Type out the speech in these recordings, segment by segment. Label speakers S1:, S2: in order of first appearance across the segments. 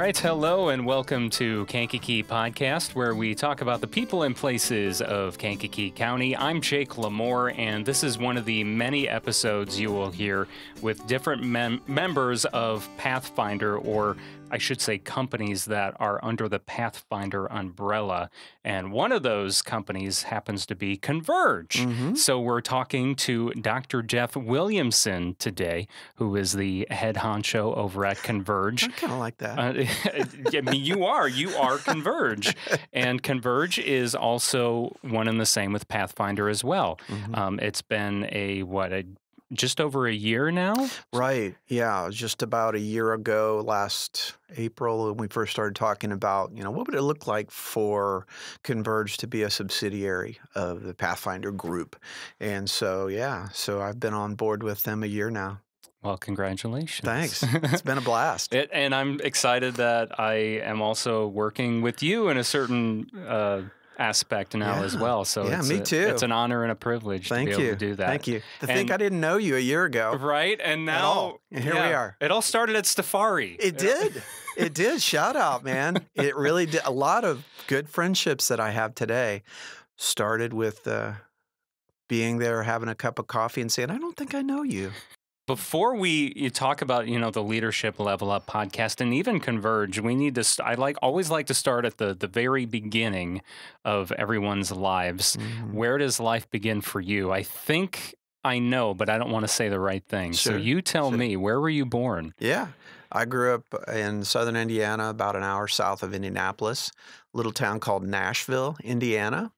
S1: right, hello and welcome to Kankakee Podcast, where we talk about the people and places of Kankakee County. I'm Jake Lamore, and this is one of the many episodes you will hear with different members of Pathfinder, or I should say companies that are under the Pathfinder umbrella. And one of those companies happens to be Converge. So we're talking to Dr. Jeff Williamson today, who is the head honcho over at Converge.
S2: I kind of like that.
S1: I mean, you are Converge. And Converge is also one and the same with Pathfinder as well. It's been just over a year now?
S2: Right. Yeah. Just about a year ago, last April, when we first started talking about, what would it look like for Converge to be a subsidiary of the Pathfinder group? And so, so I've been on board with them a year now.
S1: Well, congratulations.
S2: Thanks. It's been a blast.
S1: And I'm excited that I am also working with you in a certain aspect now as well. So
S2: me too.
S1: It's an honor and a privilege to be able to do that.
S2: Thank you. To think I didn't know you a year ago.
S1: Right. And now
S2: and here we are.
S1: It all started at Stafari.
S2: It did. It did. Shout out, man. It really did. A lot of good friendships that I have today started with being there, having a cup of coffee and saying, I don't think I know you.
S1: Before you talk about, the Leadership Level Up podcast and even Converge, we need to, always like to start at the very beginning of everyone's lives. Where does life begin for you? I think I know, but I don't want to say the right thing.
S2: Sure,
S1: so you tell me, where were you born?
S2: Yeah, I grew up in southern Indiana, about an hour south of Indianapolis, a little town called Nashville, Indiana.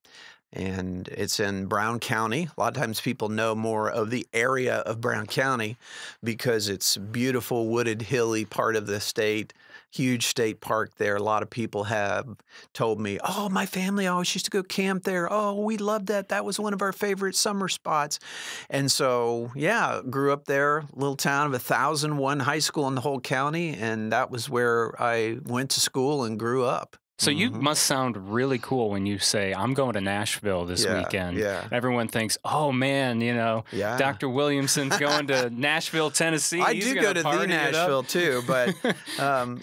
S2: And it's in Brown County. A lot of times people know more of the area of Brown County because it's beautiful, wooded, hilly part of the state, huge state park there. A lot of people have told me, oh, my family always used to go camp there. Oh, we loved that. That was one of our favorite summer spots. And so, grew up there, little town of 1,001 high school in the whole county. And that was where I went to school and grew up.
S1: So you must sound really cool when you say, I'm going to Nashville this weekend.
S2: Yeah.
S1: Everyone thinks, oh, man, Dr. Williamson's going to Nashville, Tennessee.
S2: I do go to the Nashville, too. But,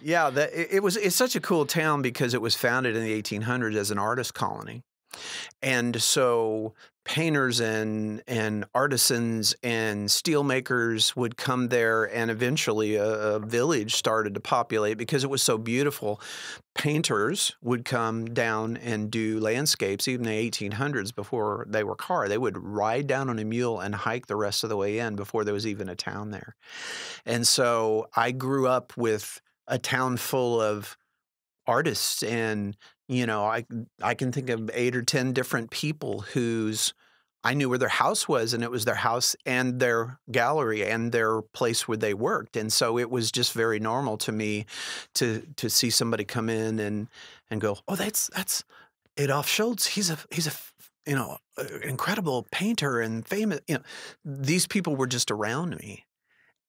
S2: it's such a cool town because it was founded in the 1800s as an artist colony. And so painters and artisans and steelmakers would come there, and eventually a village started to populate because it was so beautiful. Painters would come down and do landscapes, even in the 1800s before they were car. They would ride down on a mule and hike the rest of the way in before there was even a town there. And so I grew up with a town full of artists, and I can think of 8 or 10 different people whose I knew where their house was, and it was their house and their gallery and their place where they worked. And so it was just very normal to me to see somebody come in and go, oh, that's Adolf Schultz. He's a incredible painter and famous. These people were just around me,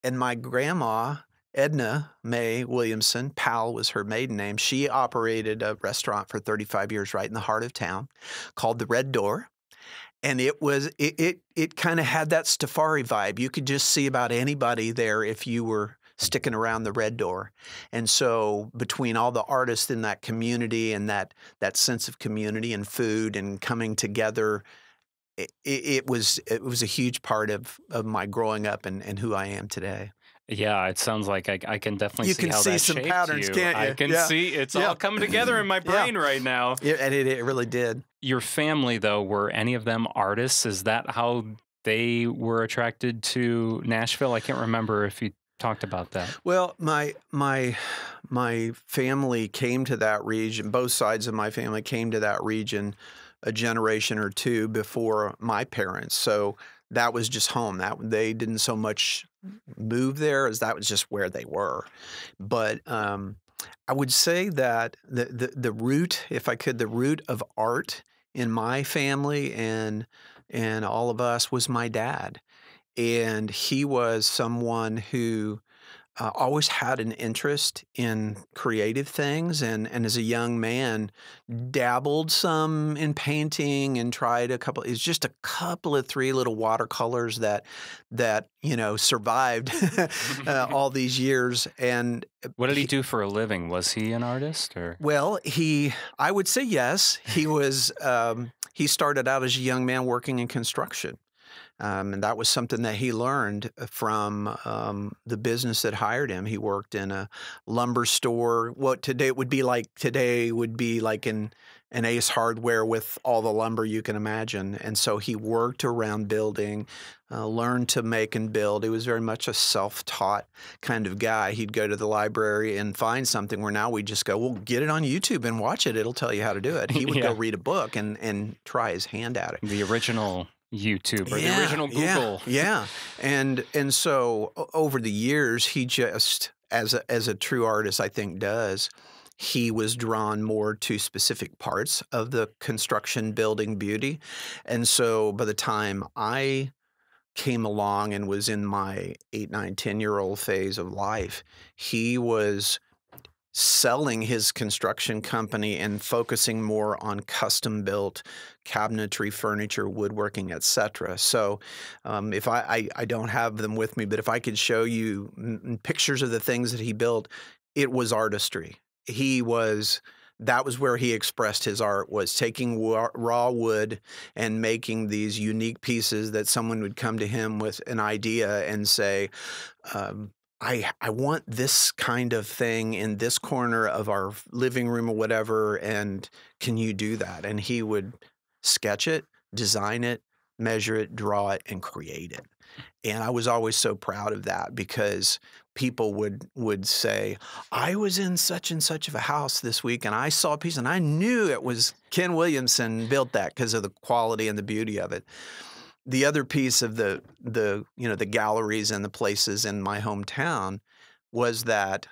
S2: and my grandma, Edna Mae Williamson, Powell was her maiden name. She operated a restaurant for 35 years right in the heart of town called the Red Door. And it kind of had that Stafari vibe. You could just see about anybody there if you were sticking around the Red Door. And so between all the artists in that community and that sense of community and food and coming together, it was a huge part of my growing up and who I am today.
S1: Yeah, it sounds like I can definitely see how that shaped you.
S2: You can see some patterns, can't you?
S1: I can see it's all coming together in my brain right now.
S2: Yeah, and it really did.
S1: Your family, though, were any of them artists? Is that how they were attracted to Nashville? I can't remember if you talked about that.
S2: Well, my family came to that region. Both sides of my family came to that region a generation or two before my parents. So that was just home. They didn't so much move there as that was just where they were. But I would say that the root, if I could, the root of art in my family and all of us was my dad. And he was someone who always had an interest in creative things, and as a young man, dabbled some in painting and tried a couple. It's just a couple of 3 little watercolors that survived all these years. And
S1: What did he do for a living? Was he an artist, or?
S2: well, I would say yes. He was. He started out as a young man working in construction. And that was something that he learned from the business that hired him. He worked in a lumber store. What today would be like an Ace Hardware with all the lumber you can imagine. And so he worked around building, learned to make and build. He was very much a self-taught kind of guy. He'd go to the library and find something where now we just go, well, get it on YouTube and watch it. It'll tell you how to do it. He would go read a book and try his hand at it.
S1: The original YouTube or the original Google.
S2: Yeah. And so over the years, he just, as a true artist, I think does, he was drawn more to specific parts of the construction building beauty. And so by the time I came along and was in my 8, 9, 10-year-old phase of life, he was selling his construction company and focusing more on custom-built cabinetry, furniture, woodworking, etc. So if I don't have them with me, but if I could show you pictures of the things that he built, it was artistry. That was where he expressed his art, was taking raw wood and making these unique pieces that someone would come to him with an idea and say, I want this kind of thing in this corner of our living room or whatever, and can you do that? And he would sketch it, design it, measure it, draw it, and create it. And I was always so proud of that because people would say, I was in such and such of a house this week and I saw a piece and I knew it was Ken Williamson built that because of the quality and the beauty of it. The other piece of the galleries and the places in my hometown was that,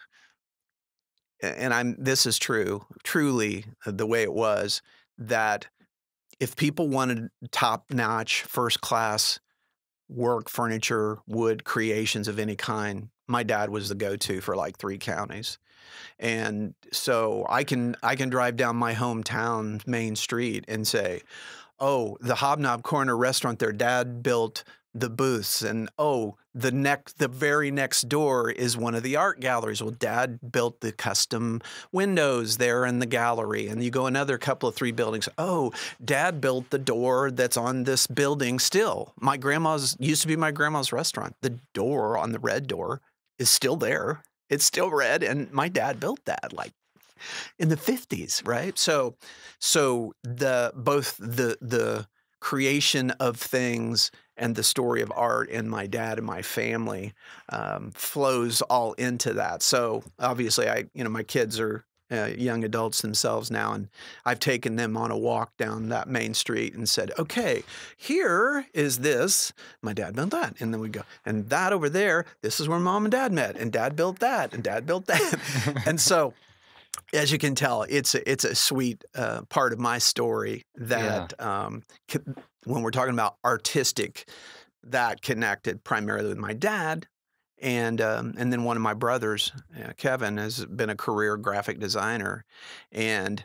S2: and this is truly the way it was, that if people wanted top-notch, first-class work, furniture, wood creations of any kind, my dad was the go-to for like 3 counties. And so I can drive down my hometown main street and say, oh, the Hobnob Corner restaurant there, Dad built the booths. And oh, the very next door is one of the art galleries. Well, Dad built the custom windows there in the gallery. And you go another couple of 3 buildings. Oh, Dad built the door that's on this building still. Used to be my grandma's restaurant. The door on the red door is still there. It's still red. And my dad built that like in the 50s, right? So both the creation of things and the story of art in my dad and my family flows all into that. So obviously, my kids are young adults themselves now, and I've taken them on a walk down that main street and said, okay, here is this. My dad built that. And then we go, and that over there, this is where Mom and Dad met, and Dad built that, and Dad built that. And so, as you can tell, it's a sweet part of my story that when we're talking about artistic, that connected primarily with my dad. And then one of my brothers, Kevin, has been a career graphic designer. And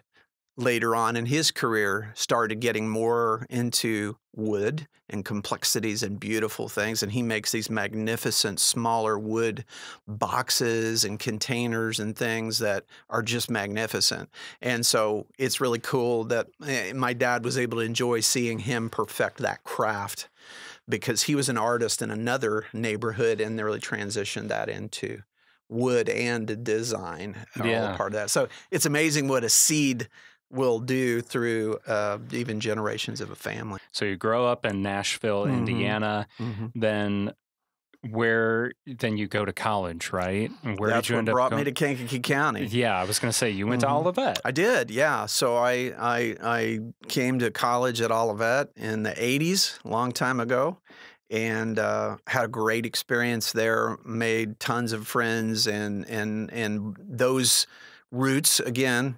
S2: later on in his career, started getting more into wood and complexities and beautiful things. And he makes these magnificent smaller wood boxes and containers and things that are just magnificent. And so it's really cool that my dad was able to enjoy seeing him perfect that craft, because he was an artist in another neighborhood and they really transitioned that into wood and design, all part of that. So it's amazing what a seed will do through even generations of a family.
S1: So you grow up in Nashville, Indiana, then you go to college, right? And where
S2: That's
S1: did you end up
S2: brought
S1: going?
S2: me to Kankakee County.
S1: Yeah, I was going to say, you went to Olivet.
S2: I did, yeah. So I came to college at Olivet in the 80s, a long time ago, and had a great experience there, made tons of friends, and those roots, again,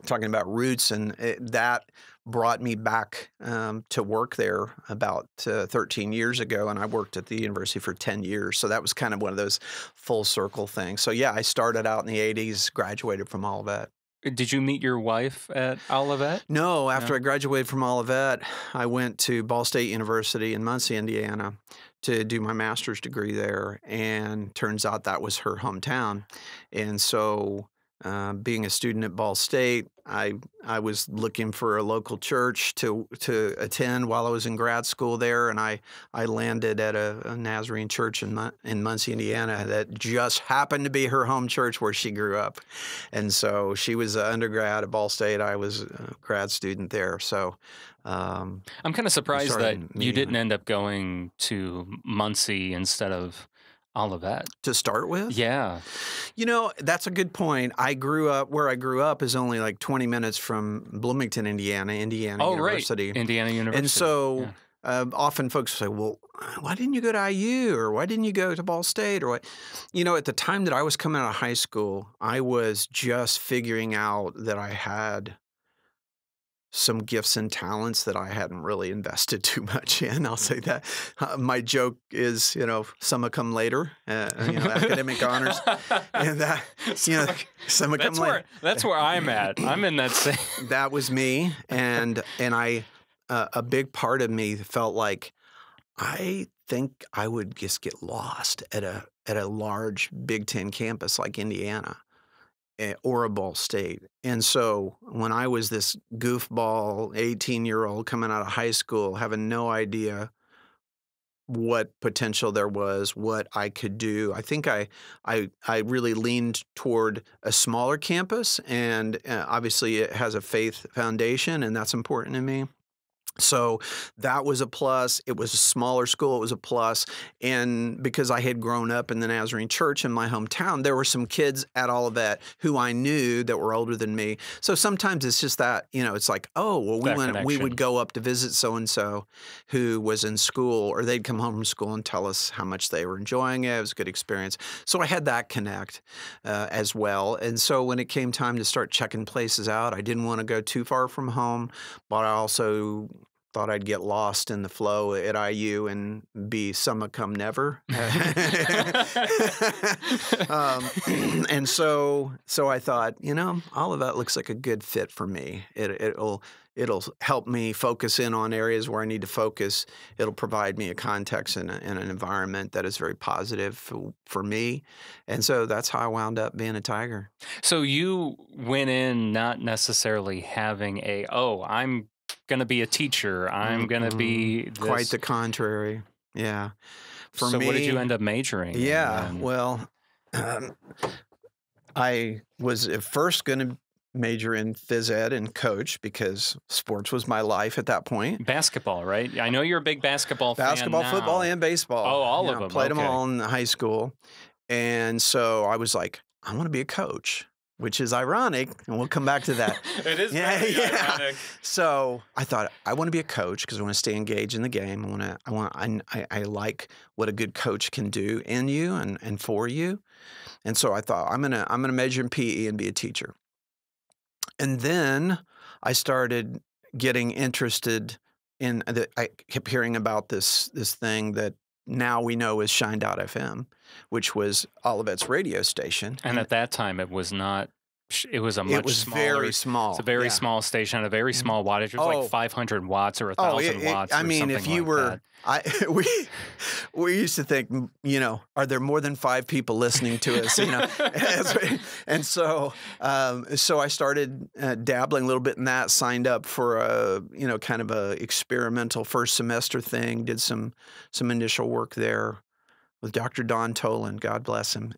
S2: talking about roots, and that brought me back to work there about 13 years ago, and I worked at the university for 10 years. So that was kind of one of those full circle things. So yeah, I started out in the 80s, graduated from Olivet.
S1: Did you meet your wife at Olivet?
S2: No, after I graduated from Olivet, I went to Ball State University in Muncie, Indiana, to do my master's degree there, and turns out that was her hometown. And so being a student at Ball State, I was looking for a local church to attend while I was in grad school there, and I landed at a Nazarene church in Muncie, Indiana, that just happened to be her home church where she grew up. And so she was an undergrad at Ball State. I was a grad student there. So
S1: I'm kind of surprised that you didn't end up going to Muncie instead of Olivet
S2: to start with.
S1: Yeah.
S2: You know, that's a good point. Where I grew up is only like 20 minutes from Bloomington, Indiana University.
S1: Right. Indiana University.
S2: And so often folks say, well, why didn't you go to IU, or why didn't you go to Ball State, or what? You know, at the time that I was coming out of high school, I was just figuring out that I had some gifts and talents that I hadn't really invested too much in. I'll say that. My joke is, you know, some will come later, academic honors, and that, you know, some will come later.
S1: That's where I'm at. I'm in that same.
S2: That was me, and I, a big part of me felt like I think I would just get lost at a large Big Ten campus like Indiana or a Ball State. And so when I was this goofball 18-year-old coming out of high school, having no idea what potential there was, what I could do, I think I really leaned toward a smaller campus, and obviously it has a faith foundation, and that's important to me. So that was a plus. It was a smaller school. It was a plus. And because I had grown up in the Nazarene church in my hometown, there were some kids at Olivet who I knew that were older than me. So sometimes it's just that, you know, it's like, oh, well, we would go up to visit so-and-so who was in school, or they'd come home from school and tell us how much they were enjoying it. It was a good experience. So I had that connect as well. And so when it came time to start checking places out, I didn't want to go too far from home, but I also thought I'd get lost in the flow at IU and be summa cum never. And so I thought, you know, Olivet looks like a good fit for me. It'll help me focus in on areas where I need to focus. It'll provide me a context and an environment that is very positive for me. And so that's how I wound up being a Tiger.
S1: So you went in not necessarily having I'm going to be a teacher. I'm going to be this.
S2: Quite the contrary. Yeah.
S1: For me, what did you end up majoring in?
S2: Yeah. Well, I was at first going to major in phys ed and coach because sports was my life at that point.
S1: Basketball, right? I know you're a big basketball fan.
S2: Basketball, football, and baseball.
S1: Oh, all of them.
S2: Played them all in high school. And so I was like, I want to be a coach, which is ironic, and we'll come back to that.
S1: It is very ironic.
S2: So I thought, I want to be a coach because I want to stay engaged in the game. I like what a good coach can do in you and for you. And so I thought, I'm gonna major in PE and be a teacher. And then I started getting interested in I kept hearing about this thing that now we know is Shined Out FM, which was Olivet's radio station.
S1: And at that time, it was not. It was a much smaller.
S2: It was very small.
S1: It's a very small station, a very small wattage. It was like 500 watts or 1,000 watts.
S2: I mean, if you were, we used to think, you know, are there more than 5 people listening to us? You know, and so I started dabbling a little bit in that. Signed up for a kind of a experimental first semester thing. Did some initial work there with Dr. Don Toland. God bless him.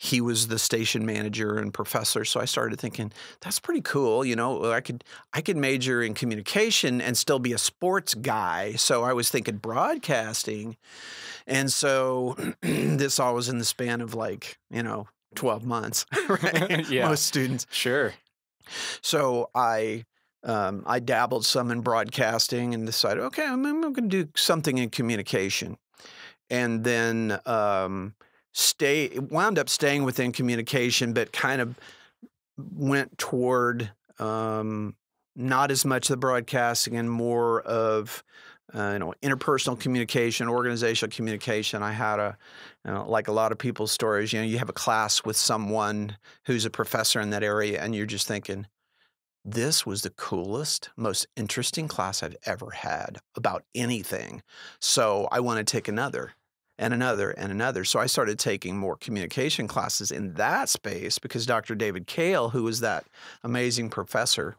S2: He was the station manager and professor, so I started thinking, that's pretty cool. You know, I could major in communication and still be a sports guy. So I was thinking broadcasting. And so this all was in the span of 12 months, right?
S1: Yeah.
S2: Most students.
S1: Sure.
S2: So I dabbled some in broadcasting and decided, okay, I'm going to do something in communication. And then wound up staying within communication, but kind of went toward not as much the broadcasting and more of interpersonal communication, organizational communication. I had like a lot of people's stories, you have a class with someone who's a professor in that area, and you're just thinking, this was the coolest, most interesting class I've ever had about anything. So I want to take another and another and another. So I started taking more communication classes in that space because Dr. David Kale, who was that amazing professor,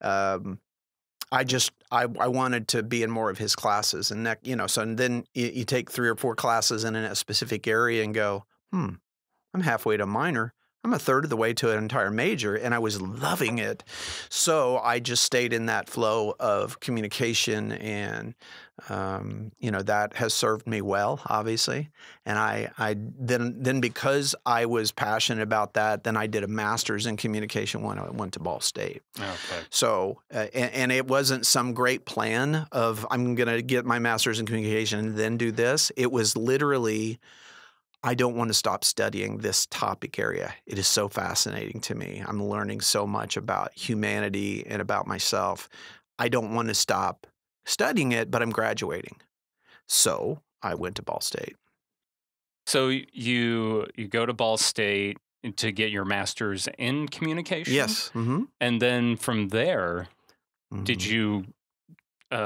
S2: I wanted to be in more of his classes. And that, and then you take 3 or 4 classes in a specific area and go, I'm halfway to a minor. I'm a third of the way to an entire major, and I was loving it. So I just stayed in that flow of communication, and that has served me well, obviously. And I then because I was passionate about that, then I did a master's in communication when I went to Ball State.
S1: Okay.
S2: So and it wasn't some great plan of I'm going to get my master's in communication and then do this. It was literally, I don't want to stop studying this topic area. It is so fascinating to me. I'm learning so much about humanity and about myself. I don't want to stop studying it, but I'm graduating. So I went to Ball State.
S1: So you go to Ball State to get your master's in communication?
S2: Yes. Mm-hmm.
S1: And then from there, did you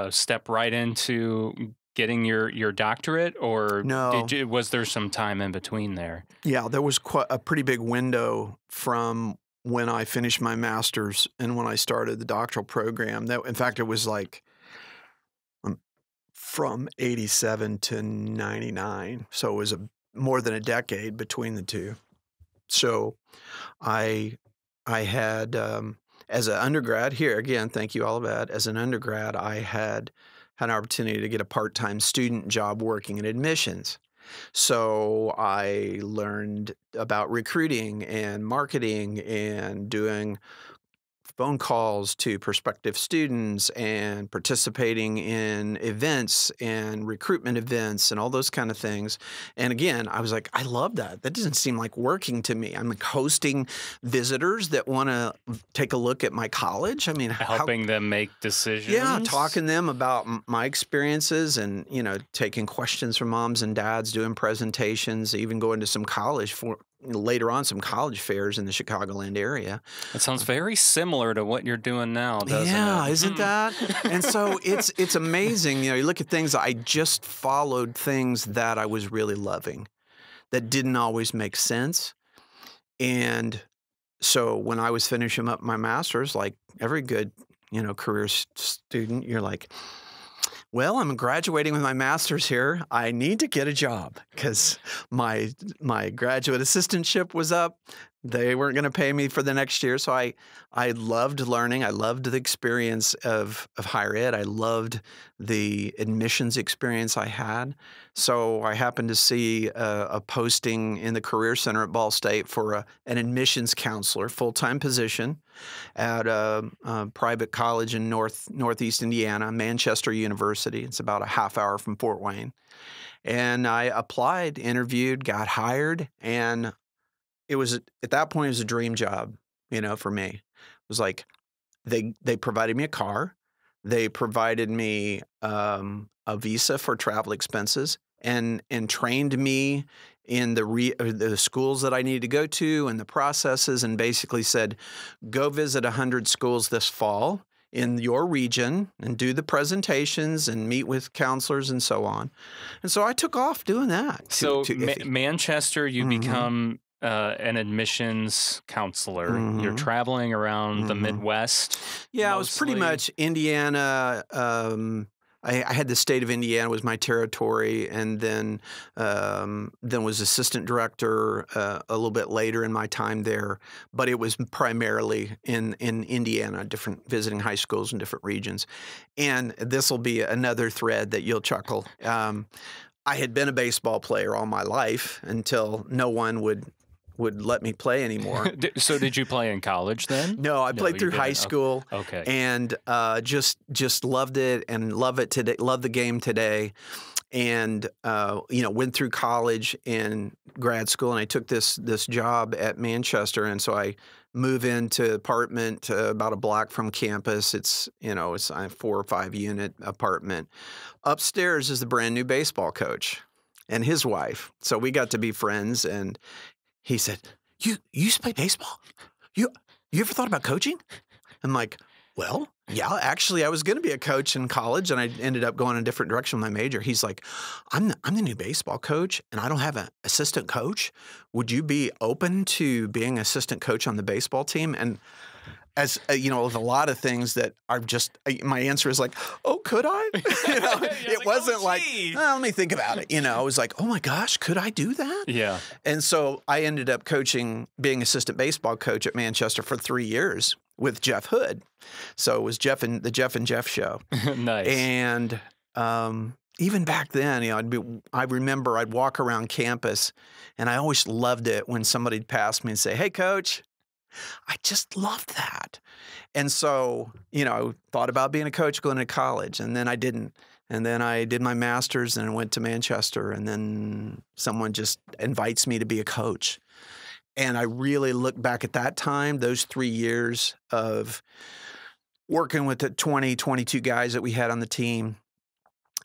S1: step right into getting your doctorate, or
S2: no?
S1: Was there some time in between there?
S2: Yeah, there was quite a pretty big window from when I finished my master's and when I started the doctoral program. That, in fact, it was like from 87 to 99. So it was more than a decade between the two. So I had, as an undergrad, here again, thank you, Olivet. As an undergrad, I had an opportunity to get a part-time student job working in admissions. So I learned about recruiting and marketing and doing phone calls to prospective students and participating in events and recruitment events and all those kind of things. And again, I was like, I love that. That doesn't seem like working to me. I'm like hosting visitors that want to take a look at my college. I mean,
S1: helping them make decisions.
S2: Yeah, talking to them about my experiences and, taking questions from moms and dads, doing presentations, even going to some college later on some college fairs in the Chicagoland area.
S1: That sounds very similar to what you're doing now, doesn't it?
S2: Yeah, isn't that? And so it's amazing. You look at things, I just followed things that I was really loving that didn't always make sense. And so when I was finishing up my master's, like every good, career student, you're like, well, I'm graduating with my master's here. I need to get a job because my graduate assistantship was up. They weren't going to pay me for the next year. So I loved learning. I loved the experience of higher ed. I loved the admissions experience I had. So I happened to see a posting in the Career Center at Ball State for an admissions counselor, full-time position at a private college in Northeast Indiana, Manchester University. It's about a half hour from Fort Wayne. And I applied, interviewed, got hired, and it was at that point it was a dream job, for me. It was like they provided me a car, they provided me a visa for travel expenses, and trained me in the schools that I needed to go to and the processes, and basically said, go visit 100 schools this fall in your region and do the presentations and meet with counselors and so on. And so I took off doing that.
S1: So Manchester, you become an admissions counselor. You're traveling around the Midwest.
S2: Yeah, mostly. It was pretty much Indiana. I had the state of Indiana was my territory, and then was assistant director a little bit later in my time there. But it was primarily in Indiana, visiting high schools in different regions. And this will be another thread that you'll chuckle. I had been a baseball player all my life until no one would let me play anymore.
S1: So did you play in college then?
S2: No, I played through high school.
S1: Okay.
S2: And just loved it and love it today. Love the game today. And went through college and grad school, and I took this job at Manchester, and so I move into an apartment about a block from campus. It's a 4 or 5 unit apartment. Upstairs is the brand new baseball coach and his wife. So we got to be friends, and he said, "You used to play baseball? You ever thought about coaching?" I'm like, "Well, yeah, actually, I was going to be a coach in college, and I ended up going in a different direction with my major." He's like, I'm the new baseball coach, and I don't have an assistant coach. Would you be open to being assistant coach on the baseball team?" And as with a lot of things that are just, my answer is like, "Oh, could I?" It wasn't like, let me think about it. I was like, "Oh my gosh, could I do that?"
S1: Yeah.
S2: And so I ended up being assistant baseball coach at Manchester for 3 years with Jeff Hood. So it was the Jeff and Jeff show.
S1: Nice.
S2: And even back then, I remember I'd walk around campus, and I always loved it when somebody'd pass me and say, "Hey, coach." I just loved that. And so, I thought about being a coach going to college, and then I didn't. And then I did my master's and went to Manchester, and then someone just invites me to be a coach. And I really look back at that time, those 3 years of working with the 22 guys that we had on the team.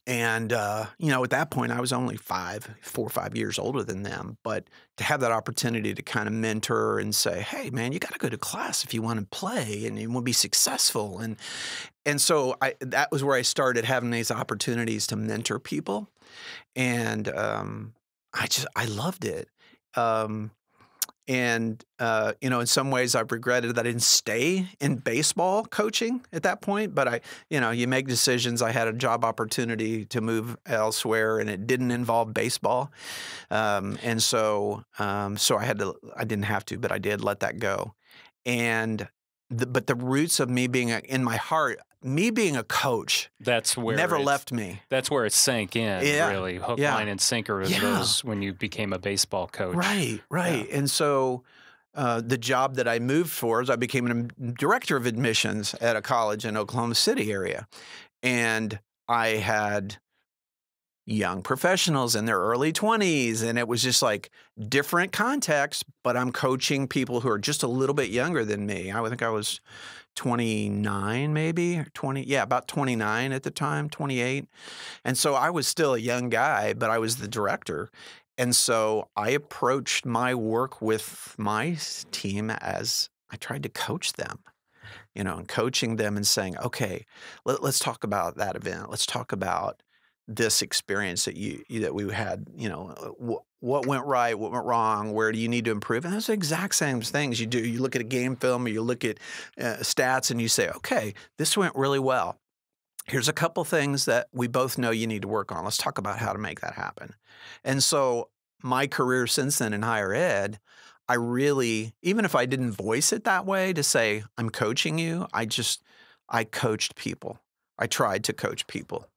S2: And, at that point, I was only 4 or 5 years older than them. But to have that opportunity to kind of mentor and say, "Hey, man, you got to go to class if you want to play and you want to be successful." And so that was where I started having these opportunities to mentor people. And I loved it. In some ways I've regretted that I didn't stay in baseball coaching at that point, but you make decisions. I had a job opportunity to move elsewhere, and it didn't involve baseball. So I didn't have to, but I did let that go. But the roots of me being in my heart, me being a coach,
S1: that's where
S2: never left me.
S1: That's where it sank in, really. Hook, line, and sinker of those when you became a baseball coach.
S2: Right. Yeah. And so the job that I moved for is I became a director of admissions at a college in Oklahoma City area. And I had young professionals in their early 20s, and it was just like different context, but I'm coaching people who are just a little bit younger than me. I think I was 29 maybe, or 20. Yeah, about 29 at the time, 28. And so I was still a young guy, but I was the director. And so I approached my work with my team as I tried to coach them, and coaching them and saying, "Okay, let's talk about that event. Let's talk about this experience that we had, what went right, what went wrong, where do you need to improve?" And those are the exact same things you do. You look at a game film, or you look at stats, and you say, "Okay, this went really well. Here's a couple things that we both know you need to work on. Let's talk about how to make that happen." And so my career since then in higher ed, I really, even if I didn't voice it that way to say, "I'm coaching you," I coached people. I tried to coach people.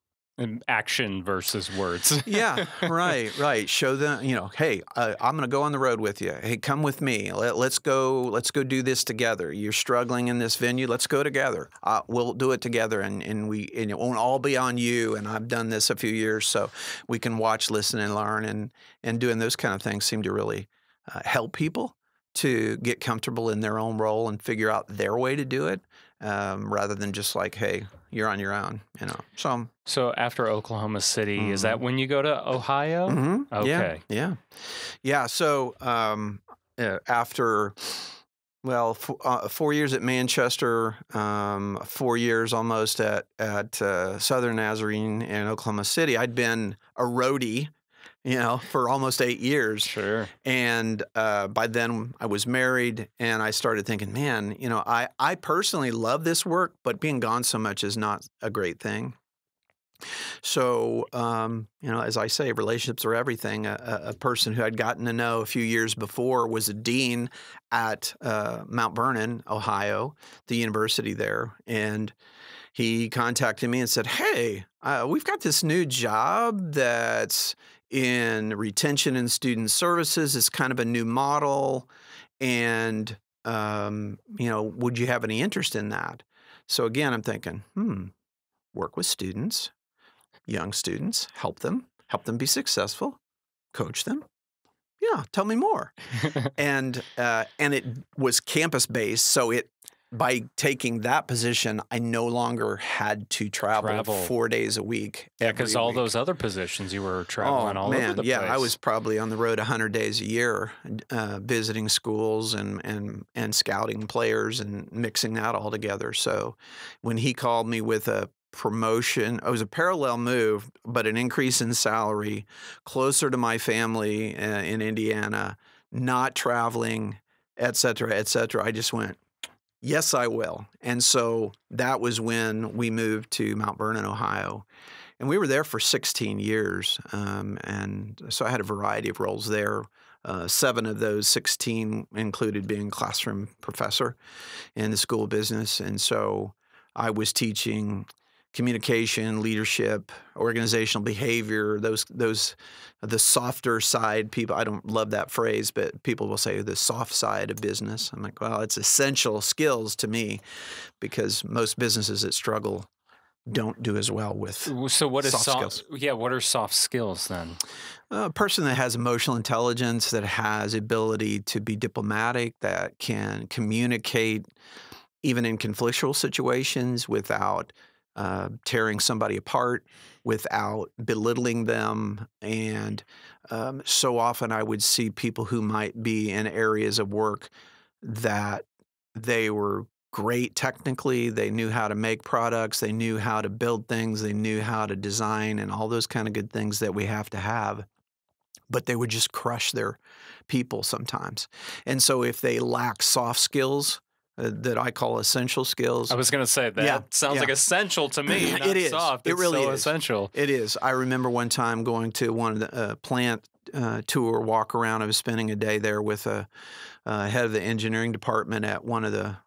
S1: Action versus words.
S2: Yeah, right. Show them, "Hey, I'm going to go on the road with you. Hey, come with me. Let's go do this together. You're struggling in this venue. Let's go together. We'll do it together, and it won't all be on you. And I've done this a few years, so we can watch, listen, and learn. And doing those kind of things seem to really help people to get comfortable in their own role and figure out their way to do it, rather than just like, "Hey, you're on your own," So
S1: after Oklahoma City, is that when you go to Ohio?
S2: Mm-hmm.
S1: Okay.
S2: Yeah. So after 4 years at Manchester, 4 years almost at Southern Nazarene in Oklahoma City, I'd been a roadie, for almost 8 years.
S1: Sure.
S2: And by then I was married, and I started thinking, man, I personally love this work, but being gone so much is not a great thing. So, as I say, relationships are everything. A person who I'd gotten to know a few years before was a dean at Mount Vernon, Ohio, the university there. And he contacted me and said, "Hey, we've got this new job that's in retention and student services. It's kind of a new model. And, would you have any interest in that?" So again, I'm thinking, work with students, young students, help them be successful, coach them. yeah, tell me more. And it was campus-based, so by taking that position, I no longer had to travel 4 days a week.
S1: Yeah, because all those other positions, you were traveling all over the place.
S2: Yeah, I was probably on the road 100 days a year, visiting schools and scouting players and mixing that all together. So when he called me with a promotion, it was a parallel move, but an increase in salary, closer to my family in Indiana, not traveling, et cetera, I just went, yes, I will. And so that was when we moved to Mount Vernon, Ohio. And we were there for 16 years. And so I had a variety of roles there. 7 of those 16 included being classroom professor in the school of business. And so I was teaching communication, leadership, organizational behavior, the softer side people. I don't love that phrase, but people will say the soft side of business. I'm like, well, it's essential skills to me because most businesses that struggle don't do as well with soft skills.
S1: Yeah, what are soft skills then?
S2: A person that has emotional intelligence, that has ability to be diplomatic, that can communicate even in conflictual situations without tearing somebody apart, without belittling them. And so often I would see people who might be in areas of work that they were great technically, they knew how to make products, they knew how to build things, they knew how to design and all those kind of good things that we have to have, but they would just crush their people sometimes. And so if they lack soft skills, that I call essential skills.
S1: I was going to say that sounds like essential to me. Not
S2: it is.
S1: Soft.
S2: It really
S1: so
S2: is
S1: essential.
S2: It is. I remember one time going to one of the plant tour, walk around. I was spending a day there with a head of the engineering department at one of the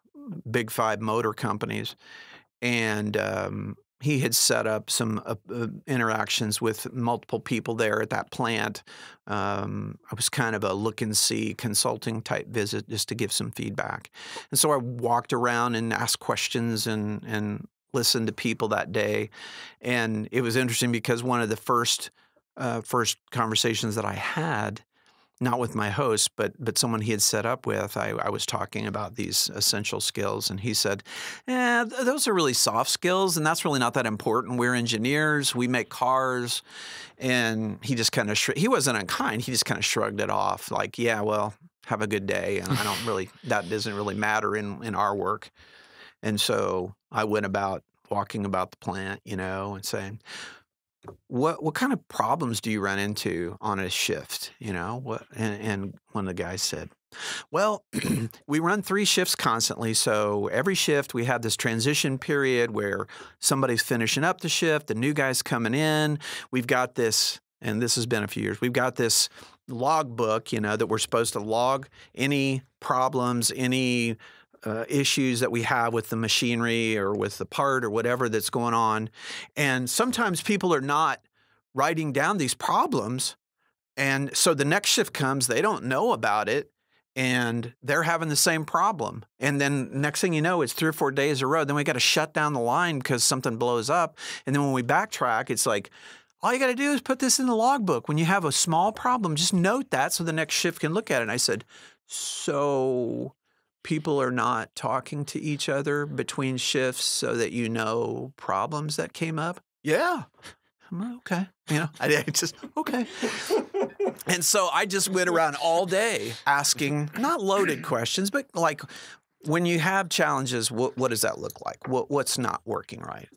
S2: big 5 motor companies, and he had set up some interactions with multiple people there at that plant. I was kind of a look-and-see consulting type visit just to give some feedback. And so I walked around and asked questions and listened to people that day. And it was interesting because one of the first conversations that I had, not with my host, but someone he had set up with, I was talking about these essential skills, and he said, those are really soft skills, and that's really not that important. We're engineers. We make cars. And he just kind of he wasn't unkind. He just kind of shrugged it off like, yeah, well, have a good day. And that doesn't really matter in our work. And so I went about walking about the plant, and saying, what kind of problems do you run into on a shift? And one of the guys said, well, we run 3 shifts constantly. So every shift we have this transition period where somebody's finishing up the shift, the new guy's coming in. We've got this, and this has been a few years, we've got this log book, that we're supposed to log any problems, any issues that we have with the machinery or with the part or whatever that's going on. And sometimes people are not writing down these problems. And so the next shift comes, they don't know about it, and they're having the same problem. And then next thing you know, it's 3 or 4 days a row. Then we got to shut down the line because something blows up. And then when we backtrack, it's like, all you got to do is put this in the logbook. When you have a small problem, just note that so the next shift can look at it. And I said, so people are not talking to each other between shifts so that problems that came up? Yeah. Okay. I just, okay. And so I just went around all day asking, not loaded questions, but like, when you have challenges, what does that look like? What's not working right?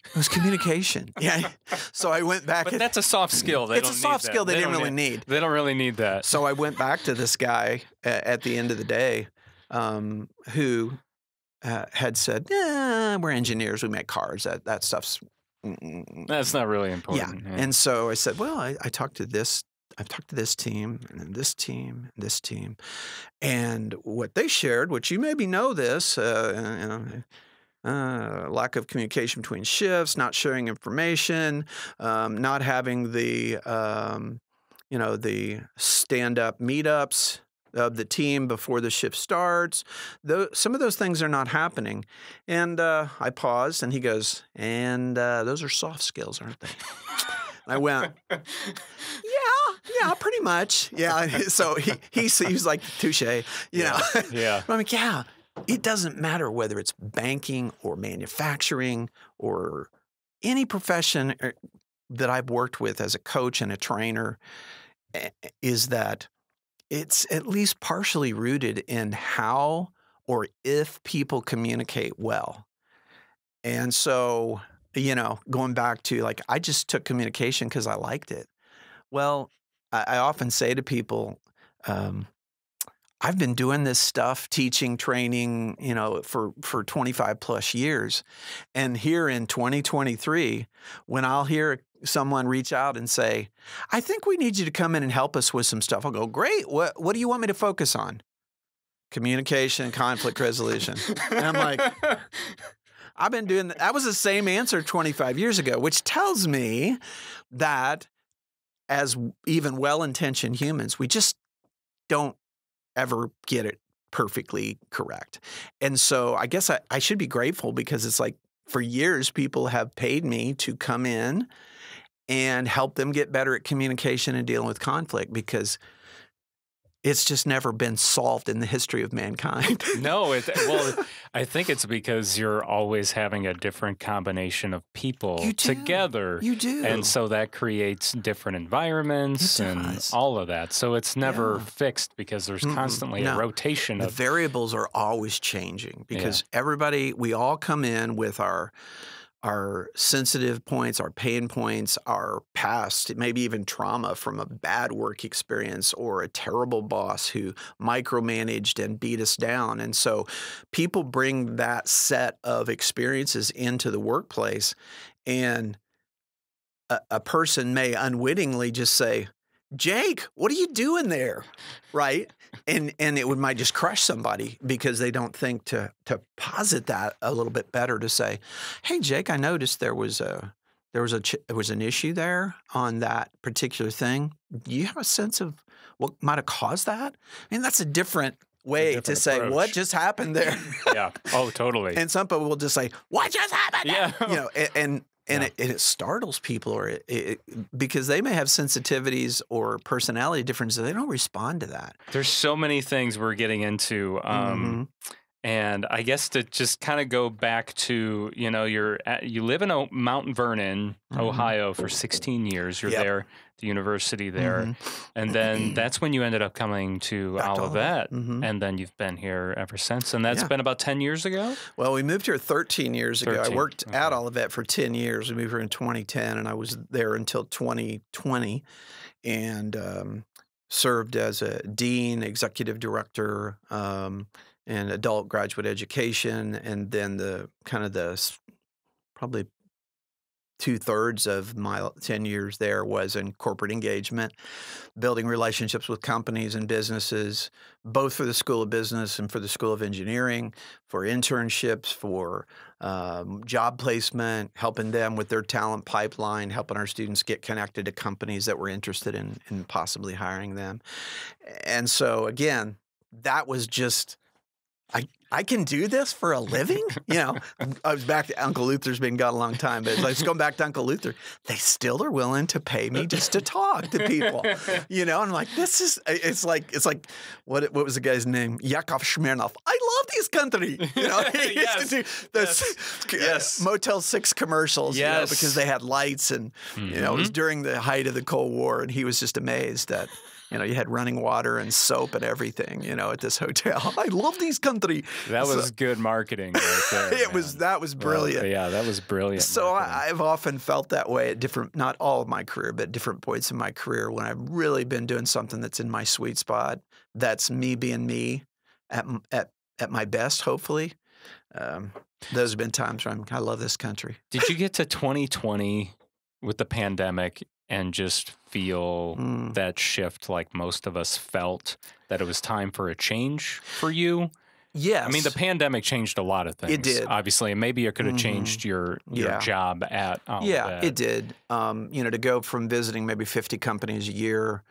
S2: It was communication. Yeah. So I went back.
S1: But that's a soft skill.
S2: It's a soft skill they didn't really need.
S1: They don't really need that.
S2: So I went back to this guy at the end of the day who had said, we're engineers. We make cars. That stuff's...
S1: That's not really important.
S2: Yeah. And so I said, well, I talked to this. I've talked to this team and then this team and this team. And what they shared, which you maybe know this, lack of communication between shifts, not sharing information, not having the stand-up meetups of the team before the shift starts. Some of those things are not happening. And I paused, and he goes, and those are soft skills, aren't they? I went, yeah. Yeah, pretty much. Yeah. So he's like, touche, you know.
S1: Yeah.
S2: But I'm like, yeah, it doesn't matter whether it's banking or manufacturing or any profession that I've worked with as a coach and a trainer, is that it's at least partially rooted in how or if people communicate well. And so, you know, going back to like, I just took communication because I liked it. Well, I often say to people, I've been doing this stuff, teaching, training, you know, for 25 plus years. And here in 2023, when I'll hear someone reach out and say, I think we need you to come in and help us with some stuff, I'll go, great. What do you want me to focus on? Communication, conflict resolution. And I'm like, I've been doing that. That was the same answer 25 years ago, which tells me that as even well-intentioned humans, we just don't ever get it perfectly correct. And so I guess I should be grateful, because it's like for years people have paid me to come in and help them get better at communication and dealing with conflict, because it's just never been solved in the history of mankind.
S1: No, well, I think it's because you're always having a different combination of people together.
S2: You do.
S1: And so that creates different environments and all of that. So it's never fixed, because there's constantly a rotation
S2: The variables are always changing, because we all come in with our sensitive points, our pain points, our past, maybe even trauma from a bad work experience or a terrible boss who micromanaged and beat us down. And so people bring that set of experiences into the workplace, and a person may unwittingly just say, Jake, what are you doing there? Right? And it might just crush somebody, because they don't think to posit that a little bit better, to say, hey, Jake, I noticed there was an issue there on that particular thing. Do you have a sense of what might have caused that? I mean, that's a different way to say, what just happened there?
S1: Yeah. Oh, totally.
S2: And some people will just say, what just happened?
S1: Yeah.
S2: You know, and it startles people, or because they may have sensitivities or personality differences. They don't respond to that.
S1: There's so many things we're getting into. And I guess to just kind of go back to, you know, you live in Mount Vernon, Ohio for 16 years. You're there, the university there. And then that's when you ended up coming to Olivet. And then you've been here ever since. And that's been about 10 years ago?
S2: Well, we moved here 13 years ago. I worked at Olivet for 10 years. We moved here in 2010, and I was there until 2020, and served as a dean, executive director, and adult graduate education, and then probably 2/3 of my 10 years there was in corporate engagement, building relationships with companies and businesses, both for the School of Business and for the School of Engineering, for internships, for job placement, helping them with their talent pipeline, helping our students get connected to companies that were interested in possibly hiring them. And so, again, that was just – I can do this for a living? You know, I was back to Uncle Luther's been gone a long time, but let's go back to Uncle Luther. They still are willing to pay me just to talk to people. You know, and I'm like, it's like what was the guy's name? Yakov Smirnov. I love this country. You know, he used to do those Motel 6 commercials, you know, because they had lights, and you know, it was during the height of the Cold War, and he was just amazed that, you know, you had running water and soap and everything, you know, at this hotel. I love these country.
S1: That was good marketing right there.
S2: That was brilliant.
S1: Well, that was brilliant.
S2: So I've often felt that way at not all of my career, but different points in my career, when I've really been doing something that's in my sweet spot. That's me being me at my best, hopefully. Those have been times where I love this country.
S1: Did you get to 2020 with the pandemic and just feel that shift like most of us felt, that it was time for a change for you?
S2: Yes.
S1: I mean, the pandemic changed a lot of things.
S2: It did.
S1: Obviously, and maybe it could have changed your job at Olivet.
S2: Yeah, it did. You know, to go from visiting maybe 50 companies a year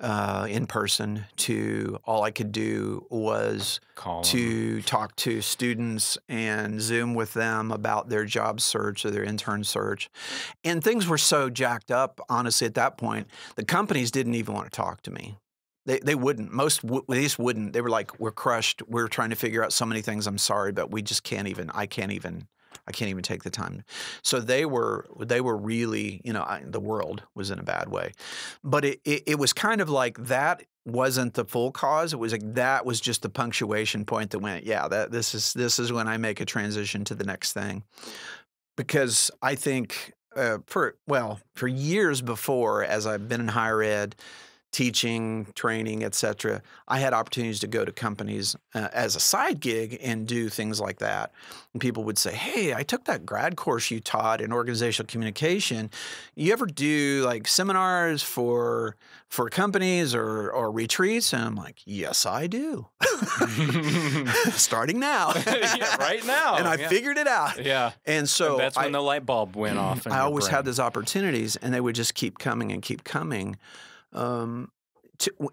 S2: in person to all I could do was to talk to students and Zoom with them about their job search or their intern search. And things were so jacked up, honestly, at that point, the companies didn't even want to talk to me. They wouldn't. They just wouldn't. They were like, we're crushed. We're trying to figure out so many things. I'm sorry, but we just can't even. I can't even take the time. So they were really, the world was in a bad way. But it was kind of like that wasn't the full cause. It was like that was just the punctuation point that went, yeah, this is when I make a transition to the next thing. Because I think for years before, as I've been in higher ed, teaching, training, et cetera, I had opportunities to go to companies as a side gig and do things like that. And people would say, hey, I took that grad course you taught in organizational communication. You ever do like seminars for companies or retreats? And I'm like, yes, I do. Starting now.
S1: Yeah, right now.
S2: And I figured it out.
S1: Yeah.
S2: And so
S1: that's when the light bulb went off.
S2: I always had those opportunities, and they would just keep coming and keep coming. And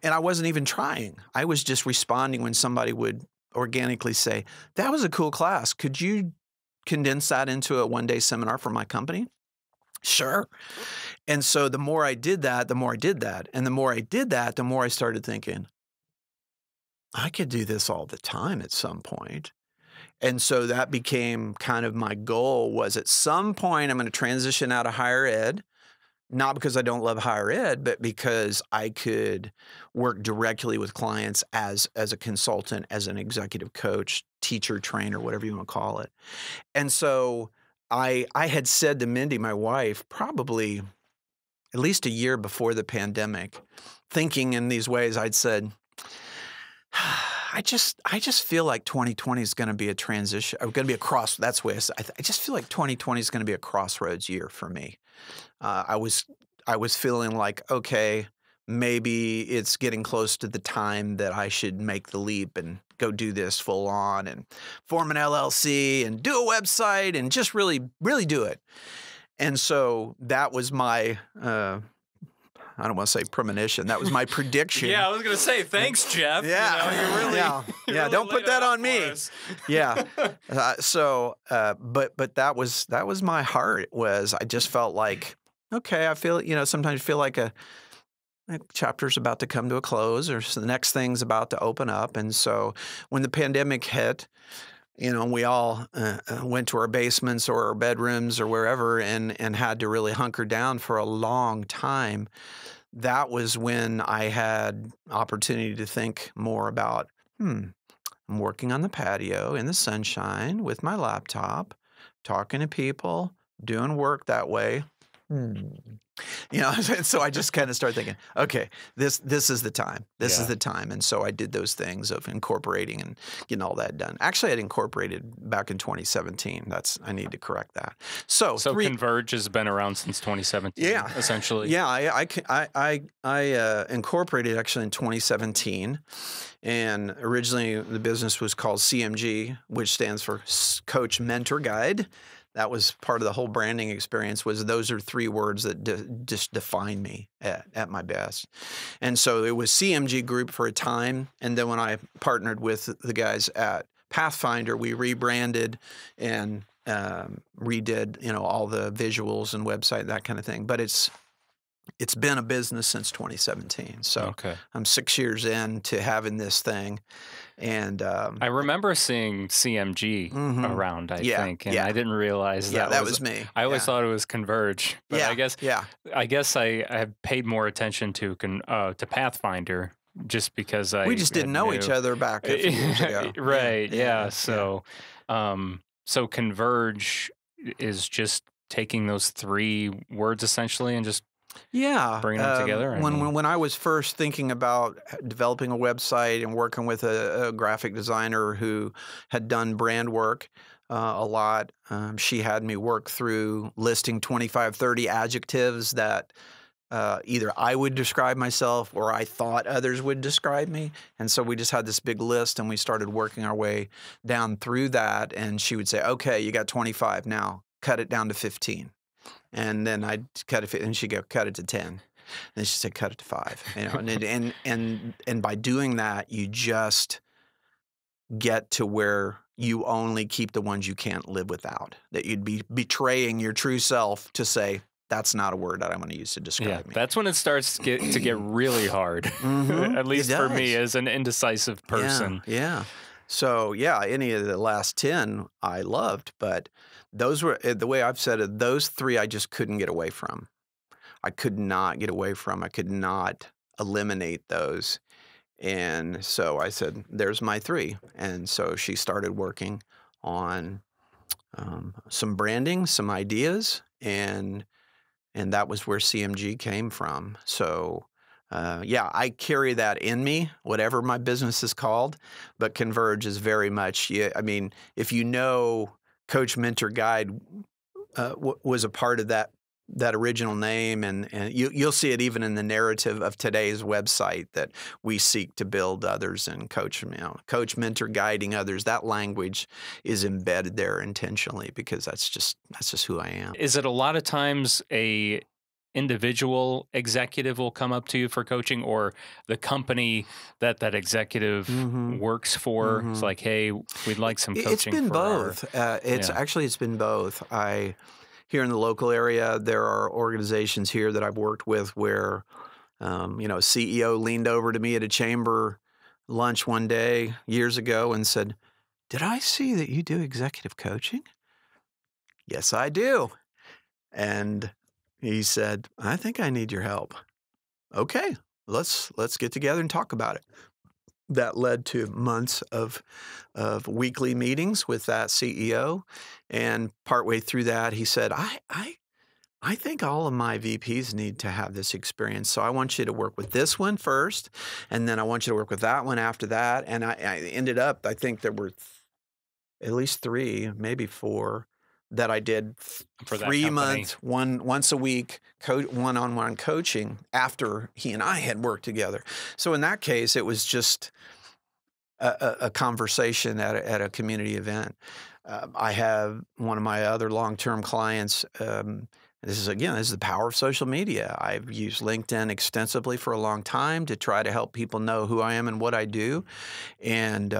S2: I wasn't even trying. I was just responding when somebody would organically say, that was a cool class. Could you condense that into a one-day seminar for my company? Sure. And so the more I did that, the more I did that. And the more I did that, the more I started thinking, I could do this all the time at some point. And so that became kind of my goal, was at some point I'm going to transition out of higher ed. Not because I don't love higher ed, but because I could work directly with clients as a consultant, as an executive coach, teacher, trainer, whatever you want to call it. And so I had said to Mindy, my wife, probably at least a year before the pandemic, thinking in these ways, I'd said, I just feel like 2020 is going to be a transition, or going to be a cross. That's the way I just feel like 2020 is going to be a crossroads year for me. I was feeling like, okay, maybe it's getting close to the time that I should make the leap and go do this full on and form an LLC and do a website and just really, really do it. And so that was my, I don't want to say premonition. That was my prediction.
S1: Yeah, I was going to say, thanks, Jeff.
S2: Yeah, really don't put that on me. Yeah. But that was my heart. I just felt like, okay, I feel, sometimes you feel like a chapter's about to come to a close, or the next thing's about to open up. And so when the pandemic hit, we all went to our basements or our bedrooms or wherever and had to really hunker down for a long time. That was when I had opportunity to think more about, I'm working on the patio in the sunshine with my laptop, talking to people, doing work that way. So I just kind of started thinking, okay, this is the time. This is the time. And so I did those things of incorporating and getting all that done. Actually, I'd incorporated back in 2017. I need to correct that. So
S1: Converge has been around since 2017. Yeah, essentially.
S2: Yeah, I incorporated actually in 2017, and originally the business was called CMG, which stands for Coach Mentor Guide. That was part of the whole branding experience. Those are three words that just define me at my best. And so it was CMG Group for a time, and then when I partnered with the guys at Pathfinder, we rebranded and redid all the visuals and website, that kind of thing. But it's been a business since 2017. So I'm 6 years into having this thing. And
S1: I remember seeing CMG around, I think, and I didn't realize that
S2: was me.
S1: I always thought it was Converge, but I guess I have paid more attention to Pathfinder just because we
S2: just didn't know each other back a few years ago.
S1: Right? Yeah. So Converge is just taking those three words essentially and just bringing them together.
S2: When I was first thinking about developing a website and working with a graphic designer who had done brand work a lot, she had me work through listing 25, 30 adjectives that either I would describe myself or I thought others would describe me. And so we just had this big list, and we started working our way down through that. And she would say, okay, you got 25 now, cut it down to 15. And then I'd cut it, and she'd go, cut it to 10. then she said, cut it to 5. And by doing that, you just get to where you only keep the ones you can't live without. That you'd be betraying your true self to say, that's not a word that I'm going to use to describe me.
S1: That's when it starts to get really hard,
S2: Mm-hmm.
S1: at least for me as an indecisive person.
S2: Yeah. So, any of the last 10 I loved, but those were, the way I've said it, those 3 I just couldn't get away from. I could not get away from. I could not eliminate those. And so I said, there's my 3. And so she started working on some branding, some ideas, and that was where CMG came from. So, I carry that in me, whatever my business is called. But Converge is very much, if you know Coach Mentor Guide was a part of that original name, and you'll see it even in the narrative of today's website, that we seek to build others and coach mentor guiding others. That language is embedded there intentionally because that's just who I am.
S1: Is it a lot of times a individual executive will come up to you for coaching, or the company that executive works for? It's like, hey, we'd like some coaching.
S2: It's been both. It's been both. Here in the local area, there are organizations here that I've worked with where, a CEO leaned over to me at a chamber lunch one day years ago and said, "Did I see that you do executive coaching?" "Yes, I do." And he said, "I think I need your help." "Okay, let's get together and talk about it." That led to months of weekly meetings with that CEO. And partway through that, he said, I think all of my VPs need to have this experience. So I want you to work with this one first, and then I want you to work with that one after that. And I ended up, I think there were at least 3, maybe 4, that I did
S1: for
S2: 3 months, once a week, one-on-one coaching after he and I had worked together. So in that case, it was just a conversation at a community event. I have one of my other long-term clients. This is the power of social media. I've used LinkedIn extensively for a long time to try to help people know who I am and what I do. And,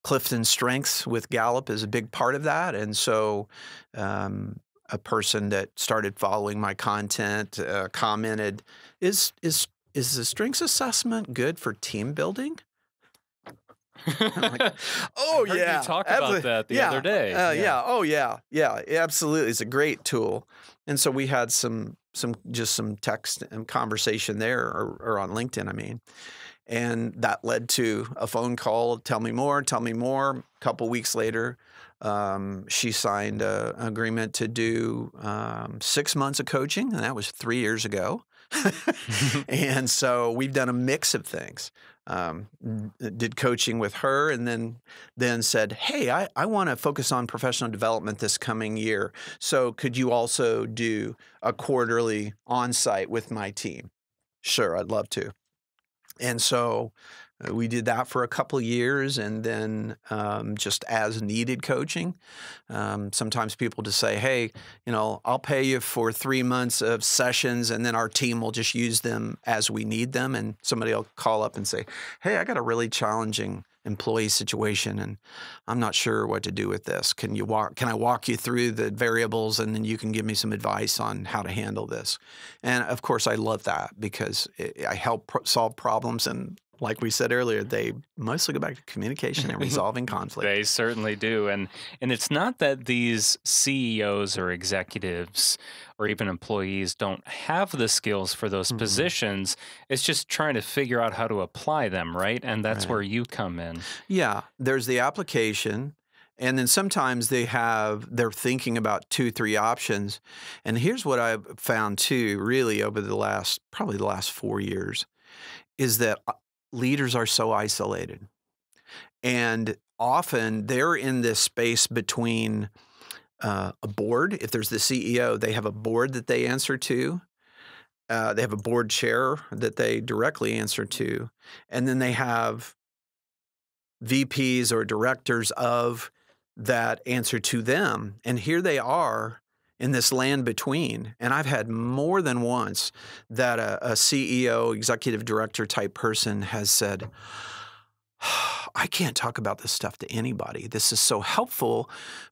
S2: Clifton's Strengths with Gallup is a big part of that. And so a person that started following my content commented, is the strengths assessment good for team building? I'm like, oh,
S1: I heard
S2: yeah.
S1: you talk about that the other day.
S2: Oh, yeah. Yeah, absolutely. It's a great tool. And so we had some text and conversation there, or on LinkedIn, And that led to a phone call, tell me more. A couple weeks later, she signed an agreement to do 6 months of coaching, and that was 3 years ago. And so we've done a mix of things. Did coaching with her, and then said, hey, I want to focus on professional development this coming year. So could you also do a quarterly on-site with my team? Sure, I'd love to. And so we did that for a couple of years, and then just as needed coaching. Sometimes people just say, hey, I'll pay you for 3 months of sessions, and then our team will just use them as we need them. And somebody will call up and say, hey, I got a really challenging employee situation, and I'm not sure what to do with this. Can I walk you through the variables, and then you can give me some advice on how to handle this? And of course, I love that because I help solve problems, and like we said earlier, they mostly go back to communication and resolving conflict.
S1: They certainly do. And it's not that these CEOs or executives or even employees don't have the skills for those positions. It's just trying to figure out how to apply them, right? And that's where you come in.
S2: Yeah, there's the application. And then sometimes they're thinking about 2, 3 options. And here's what I've found too, really over probably the last 4 years, is that leaders are so isolated. And often they're in this space between a board. If there's the CEO, they have a board that they answer to. They have a board chair that they directly answer to. And then they have VPs or directors of that answer to them. And here they are in this land between. And I've had more than once that a CEO, executive director type person has said, I can't talk about this stuff to anybody. This is so helpful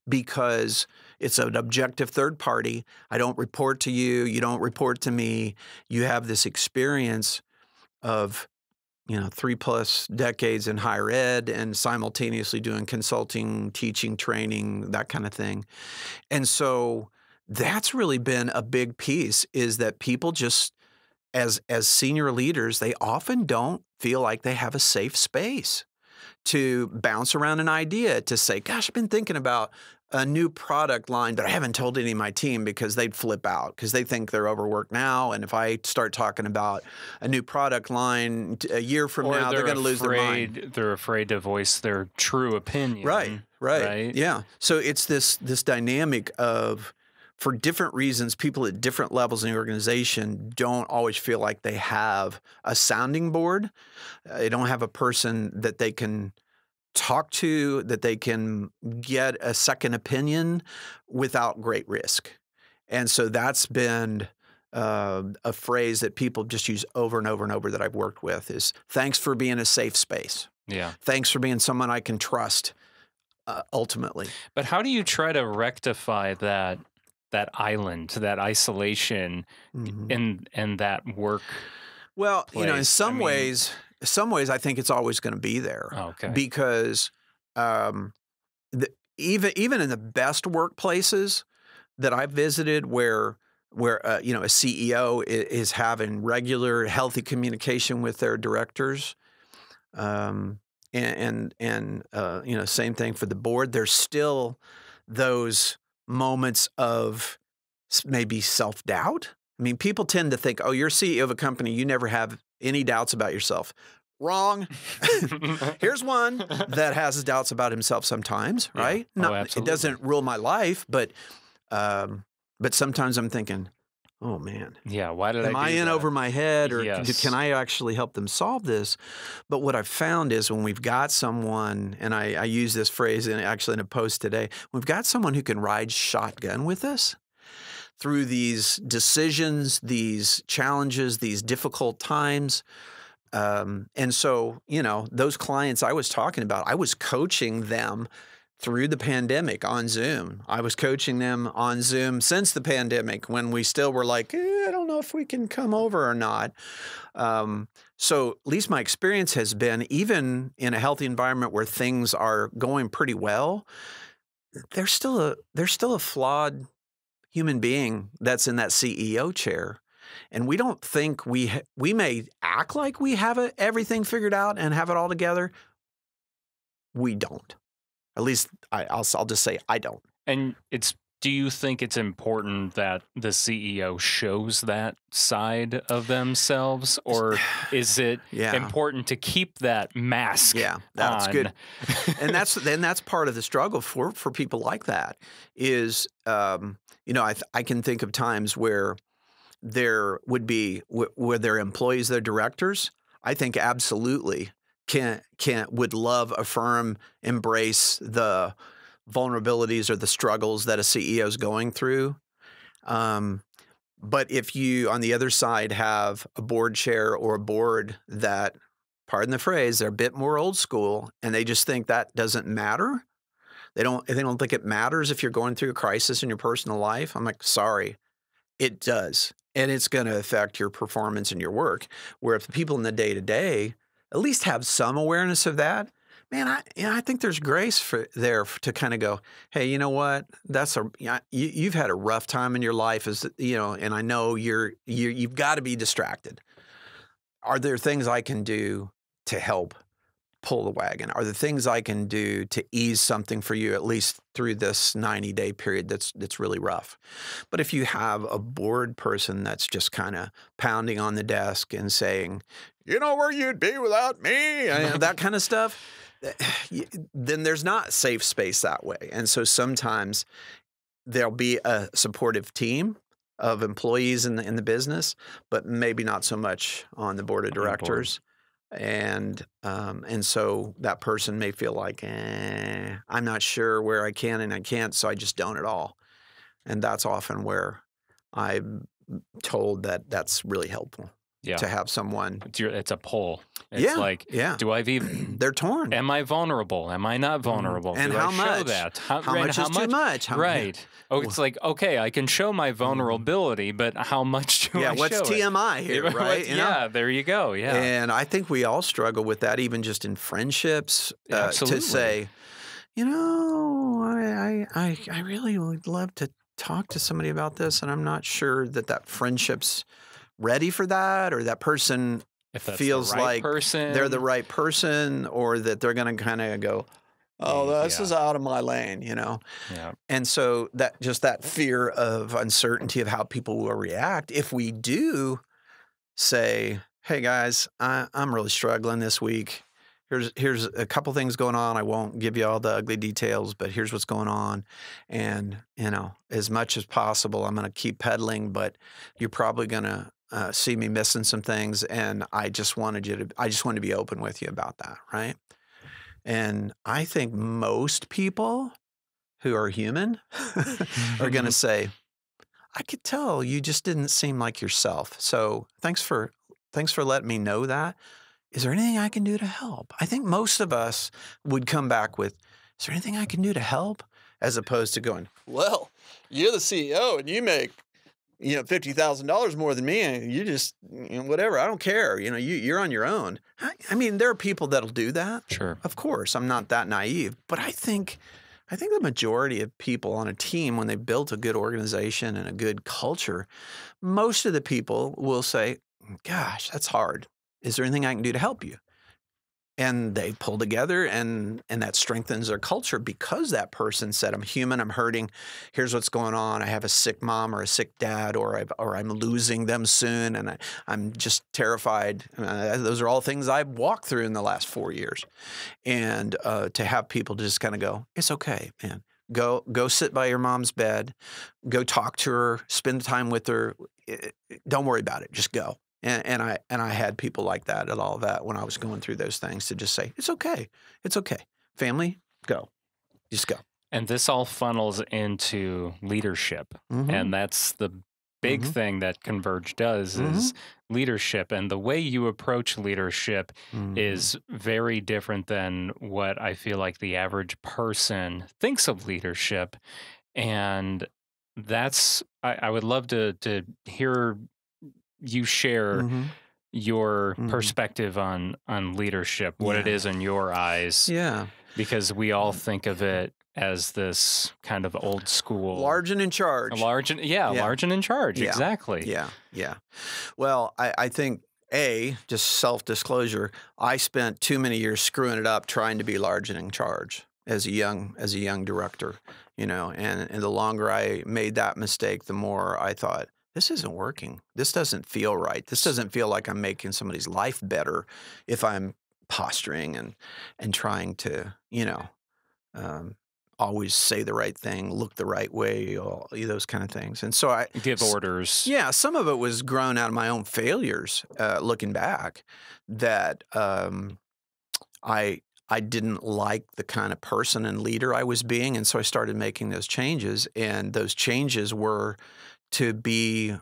S2: because it's an objective third party. I don't report to you. You don't report to me. You have this experience of 3+ decades in higher ed and simultaneously doing consulting, teaching, training, that kind of thing. And so that's really been a big piece, is that people just, as senior leaders, they often don't feel like they have a safe space to bounce around an idea, to say, gosh, I've been thinking about a new product line, but I haven't told any of my team, because they'd flip out because they think they're overworked now. And if I start talking about a new product line a year from now, they're going to lose their mind.
S1: They're afraid to voice their true opinion.
S2: Right. Yeah. So it's this dynamic of, for different reasons, people at different levels in the organization don't always feel like they have a sounding board. They don't have a person that they can talk to, that they can get a second opinion without great risk. And so that's been a phrase that people just use over and over and over that I've worked with, is thanks for being a safe space.
S1: Yeah.
S2: Thanks for being someone I can trust, ultimately.
S1: But how do you try to rectify that island, that isolation, in that work?
S2: Well, in some ways, I think it's always going to be there.
S1: Oh, okay.
S2: Because even in the best workplaces that I've visited, where a CEO is having regular, healthy communication with their directors, and same thing for the board, there's still those moments of maybe self-doubt. I mean, people tend to think, oh, you're CEO of a company, you never have any doubts about yourself. Wrong. Here's one that has his doubts about himself sometimes, right?
S1: Yeah. Absolutely.
S2: It doesn't rule my life, but sometimes I'm thinking, oh man,
S1: yeah, why did
S2: am I in over my head, or
S1: Yes.
S2: can I actually help them solve this? But what I've found is, when we've got someone, and I use this phrase in a post today, we've got someone who can ride shotgun with us through these decisions, these challenges, these difficult times. And so, those clients I was talking about, I was coaching them through the pandemic on Zoom. I was coaching them on Zoom since the pandemic, when we still were like, I don't know if we can come over or not. So at least my experience has been, even in a healthy environment where things are going pretty well, there's still a flawed human being that's in that CEO chair. And we don't think we may act like we have everything figured out and have it all together. We don't. At least I'll just say I don't.
S1: And do you think it's important that the CEO shows that side of themselves, or is it important to keep that mask?
S2: Yeah, that's
S1: on?
S2: good. And that's part of the struggle for people like that is, I can think of times where there would be, where their employees, their directors, I think absolutely would love, affirm, embrace the vulnerabilities or the struggles that a CEO is going through. But if you, on the other side, have a board chair or a board that, pardon the phrase, they're a bit more old school, and they just think that doesn't matter. They don't think it matters if you're going through a crisis in your personal life. I'm like, sorry, it does. And it's going to affect your performance in your work. Where if the people in the day-to-day at least have some awareness of that, man, I think there's grace there to kind of go, hey, you know what? You've had a rough time in your life, and I know you've got to be distracted. Are there things I can do to help pull the wagon? Are there things I can do to ease something for you, at least through this 90-day period that's really rough? But if you have a board person that's just kind of pounding on the desk and saying, you know where you'd be without me, that kind of stuff, then there's not safe space that way. And so sometimes there'll be a supportive team of employees in the business, but maybe not so much on the board of directors. And so that person may feel like, I'm not sure where I can and I can't, so I just don't at all. And that's often where I'm told that that's really helpful to have someone.
S1: It's a pull. It's like, do I even?
S2: They're torn.
S1: Am I vulnerable? Am I not vulnerable?
S2: And
S1: do
S2: how
S1: I show
S2: much?
S1: that?
S2: How much is too much?
S1: Right. Oh, it's like, okay, I can show my vulnerability, but how much do I show?
S2: Yeah, what's TMI here, right?
S1: Yeah, there you go. Yeah.
S2: And I think we all struggle with that, even just in friendships, to say, I really would love to talk to somebody about this, and I'm not sure that friendship's ready for that, or that person feels like they're the right person, or that they're going to kind of go, oh, this is out of my lane, Yeah. And so that fear of uncertainty of how people will react, if we do say, hey guys, I'm really struggling this week. Here's a couple things going on. I won't give you all the ugly details, but here's what's going on. And, as much as possible, I'm going to keep pedaling, but you're probably going to see me missing some things. And I just wanted to be open with you about that. Right. And I think most people who are human are going to say, I could tell you just didn't seem like yourself. So thanks for letting me know that. Is there anything I can do to help? I think most of us would come back with, is there anything I can do to help? As opposed to going, well, you're the CEO and you make, $50,000 more than me. And you just, whatever, I don't care. You're on your own. I mean, there are people that'll do that.
S1: Sure.
S2: Of course, I'm not that naive. But I think the majority of people on a team, when they've built a good organization and a good culture, most of the people will say, gosh, that's hard. Is there anything I can do to help you? And they pull together, and that strengthens their culture because that person said, I'm human, I'm hurting. Here's what's going on. I have a sick mom or a sick dad, or I'm losing them soon, and I'm just terrified. Those are all things I've walked through in the last 4 years. And to have people just kind of go, it's okay, man. Go sit by your mom's bed. Go talk to her. Spend time with her. Don't worry about it. Just go. And I had people like that at all that when I was going through those things, to just say, it's okay. It's okay. Family, go. Just go.
S1: And this all funnels into leadership. And that's the big thing that Converge does is leadership. And the way you approach leadership is very different than what I feel like the average person thinks of leadership. And that's, I would love to hear you share your perspective on leadership, what it is in your eyes.
S2: Yeah.
S1: Because we all think of it as this kind of old school.
S2: Large and in charge.
S1: Large and in charge.
S2: Yeah.
S1: Exactly.
S2: Yeah. Well, I think, just self-disclosure, I spent too many years screwing it up trying to be large and in charge as a young director, and the longer I made that mistake, the more I thought, this isn't working. This doesn't feel right. This doesn't feel like I'm making somebody's life better if I'm posturing and trying to, always say the right thing, look the right way, all those kind of things. And so I
S1: give orders.
S2: Yeah, some of it was grown out of my own failures, looking back, that I didn't like the kind of person and leader I was being, and so I started making those changes. And those changes were to be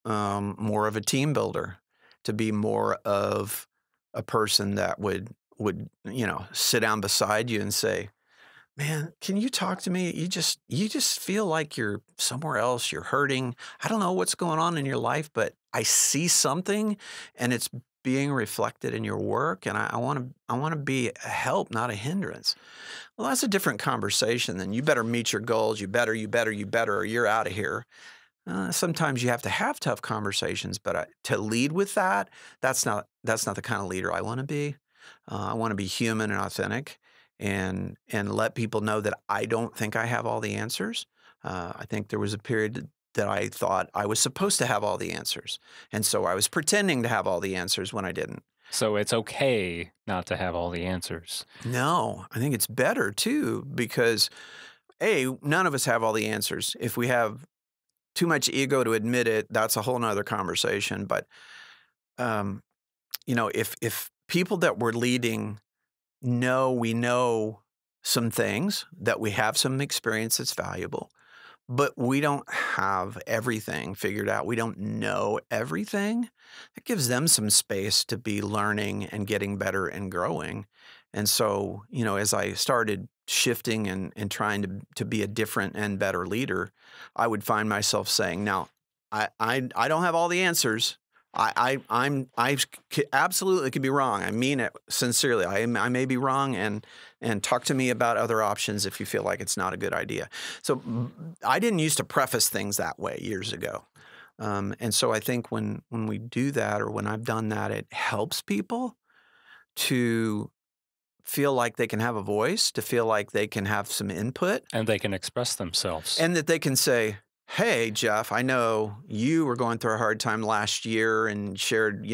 S2: more of a team builder, to be more of a person that would sit down beside you and say, man, can you talk to me? You just feel like you're somewhere else. You're hurting. I don't know what's going on in your life, but I see something, and it's being reflected in your work, and I want to be a help, not a hindrance. Well, that's a different conversation than you better meet your goals. You better, or you're out of here. Sometimes you have to have tough conversations, but to lead with that's not the kind of leader I want to be. I want to be human and authentic, and let people know that I don't think I have all the answers. I think there was a period that I thought I was supposed to have all the answers, and so I was pretending to have all the answers when I didn't.
S1: So it's okay not to have all the answers.
S2: No, I think it's better too, because none of us have all the answers. If we have too much ego to admit it, that's a whole nother conversation. But, if people that we're leading we know some things, that we have some experience that's valuable, but we don't have everything figured out. We don't know everything. It gives them some space to be learning and getting better and growing. And so, as I started shifting and trying to be a different and better leader, I would find myself saying, now, I don't have all the answers. Absolutely could be wrong. I mean it sincerely. I may be wrong, and talk to me about other options if you feel like it's not a good idea. So I didn't used to preface things that way years ago. And so I think when we do that, or when I've done that, it helps people to feel like they can have a voice, to feel like they can have some input.
S1: And they can express themselves.
S2: And that they can say, hey, Jeff, I know you were going through a hard time last year and shared,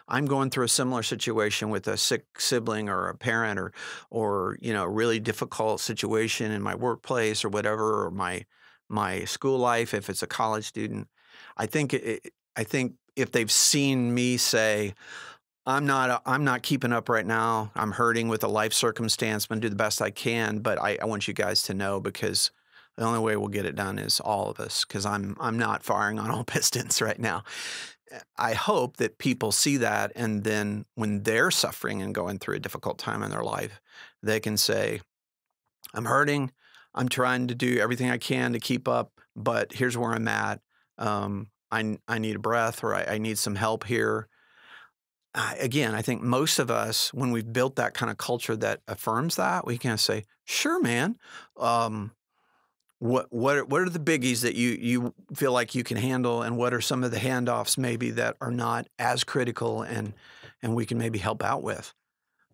S2: I'm going through a similar situation with a sick sibling or a parent or a really difficult situation in my workplace or whatever, or my school life if it's a college student. I think if they've seen me say, I'm not keeping up right now, I'm hurting with a life circumstance, I'm going to do the best I can, but I want you guys to know, because the only way we'll get it done is all of us, because I'm not firing on all pistons right now. I hope that people see that, and then when they're suffering and going through a difficult time in their life, they can say, I'm hurting, I'm trying to do everything I can to keep up, but here's where I'm at. I need a breath, or I need some help here. Again, I think most of us, when we've built that kind of culture that affirms that, we can say, sure, man. What are the biggies that you feel like you can handle, and what are some of the handoffs maybe that are not as critical and we can maybe help out with?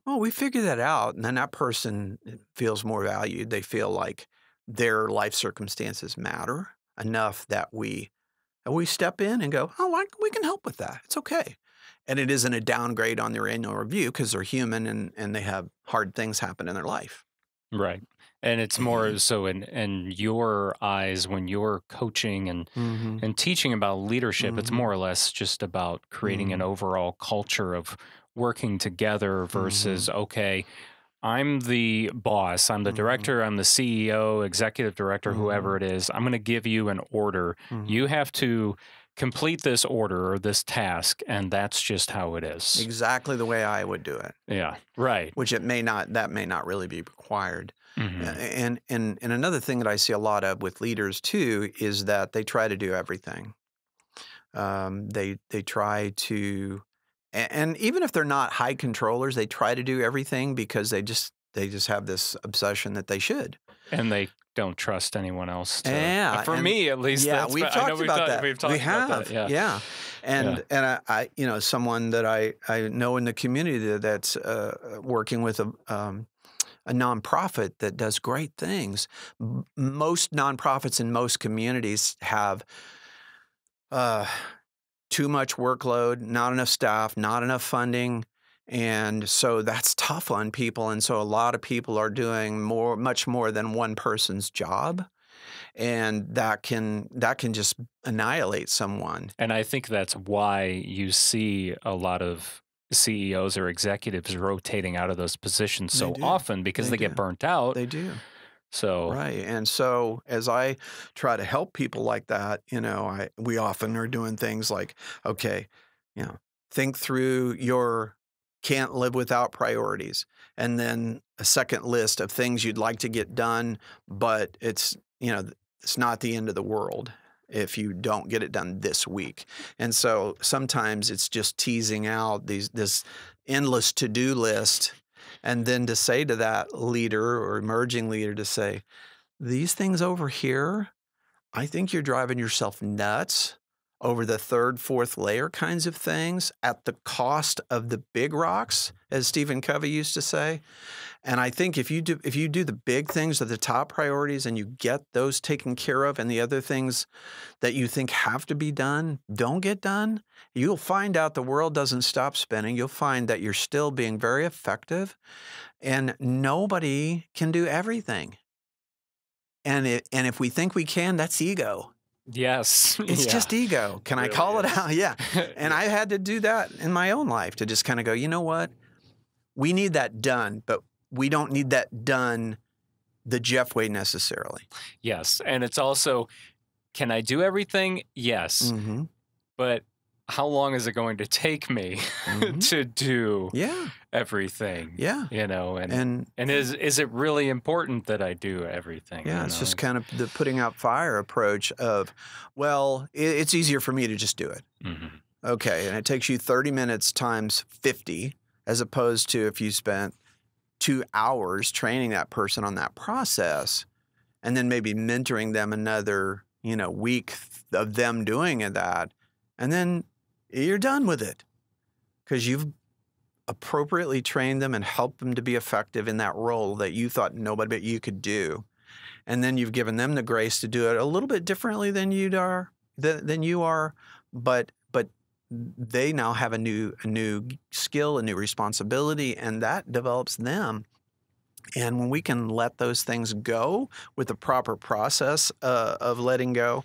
S2: Well, we figure that out, and then that person feels more valued. They feel like their life circumstances matter enough that we step in and go, oh, we can help with that. It's okay. And it isn't a downgrade on their annual review, because they're human and they have hard things happen in their life.
S1: Right. And it's more so in your eyes, when you're coaching and teaching about leadership, it's more or less just about creating an overall culture of working together versus, okay, I'm the boss, I'm the director, I'm the CEO, executive director, whoever it is. I'm going to give you an order. You have to complete this order or this task, and that's just how it is.
S2: Exactly the way I would do it.
S1: Yeah, right.
S2: Which that may not really be required. And another thing that I see a lot of with leaders too is that they try to do everything. They try to, and even if they're not high controllers, they try to do everything because they just have this obsession that they should.
S1: And they don't trust anyone else. For
S2: and,
S1: me, at least.
S2: Yeah, we've talked about that.
S1: We've talked about that.
S2: Yeah. And I someone that I know in the community that's working with a nonprofit that does great things. Most nonprofits in most communities have too much workload, not enough staff, not enough funding. And so that's tough on people. And so a lot of people are doing much more than one person's job. And that can just annihilate someone.
S1: And I think that's why you see a lot of CEOs or executives rotating out of those positions so often, because they get burnt out.
S2: They do.
S1: So
S2: right. And so as I try to help people like that, we often are doing things like, okay, think through your can't live without priorities, and then a second list of things you'd like to get done, but it's not the end of the world if you don't get it done this week. And so sometimes it's just teasing out this endless to-do list, and then to say to that leader or emerging leader to say, these things over here, I think you're driving yourself nuts over the third, fourth layer kinds of things at the cost of the big rocks, as Stephen Covey used to say. And I think if you do the big things, the top priorities, and you get those taken care of, and the other things that you think have to be done don't get done, you'll find out the world doesn't stop spinning. You'll find that you're still being very effective, and nobody can do everything. And if we think we can, that's ego.
S1: Yes.
S2: It's just ego. Can I call it out? Yeah. And I had to do that in my own life, to just kind of go, you know what? We need that done, but we don't need that done the Jeff way necessarily.
S1: Yes. And it's also, can I do everything? Yes.
S2: Mm-hmm.
S1: But how long is it going to take me to do everything?
S2: Yeah.
S1: You know, and is it really important that I do everything?
S2: Yeah, it's just kind of the putting out fire approach of, well, it's easier for me to just do it.
S1: Mm-hmm.
S2: Okay, and it takes you 30 minutes times 50, as opposed to if you spent 2 hours training that person on that process and then maybe mentoring them another, week of them doing that, and then you're done with it because you've appropriately trained them and helped them to be effective in that role that you thought nobody but you could do. And then you've given them the grace to do it a little bit differently than you are, but they now have a new skill, a new responsibility, and that develops them. And when we can let those things go with the proper process of letting go,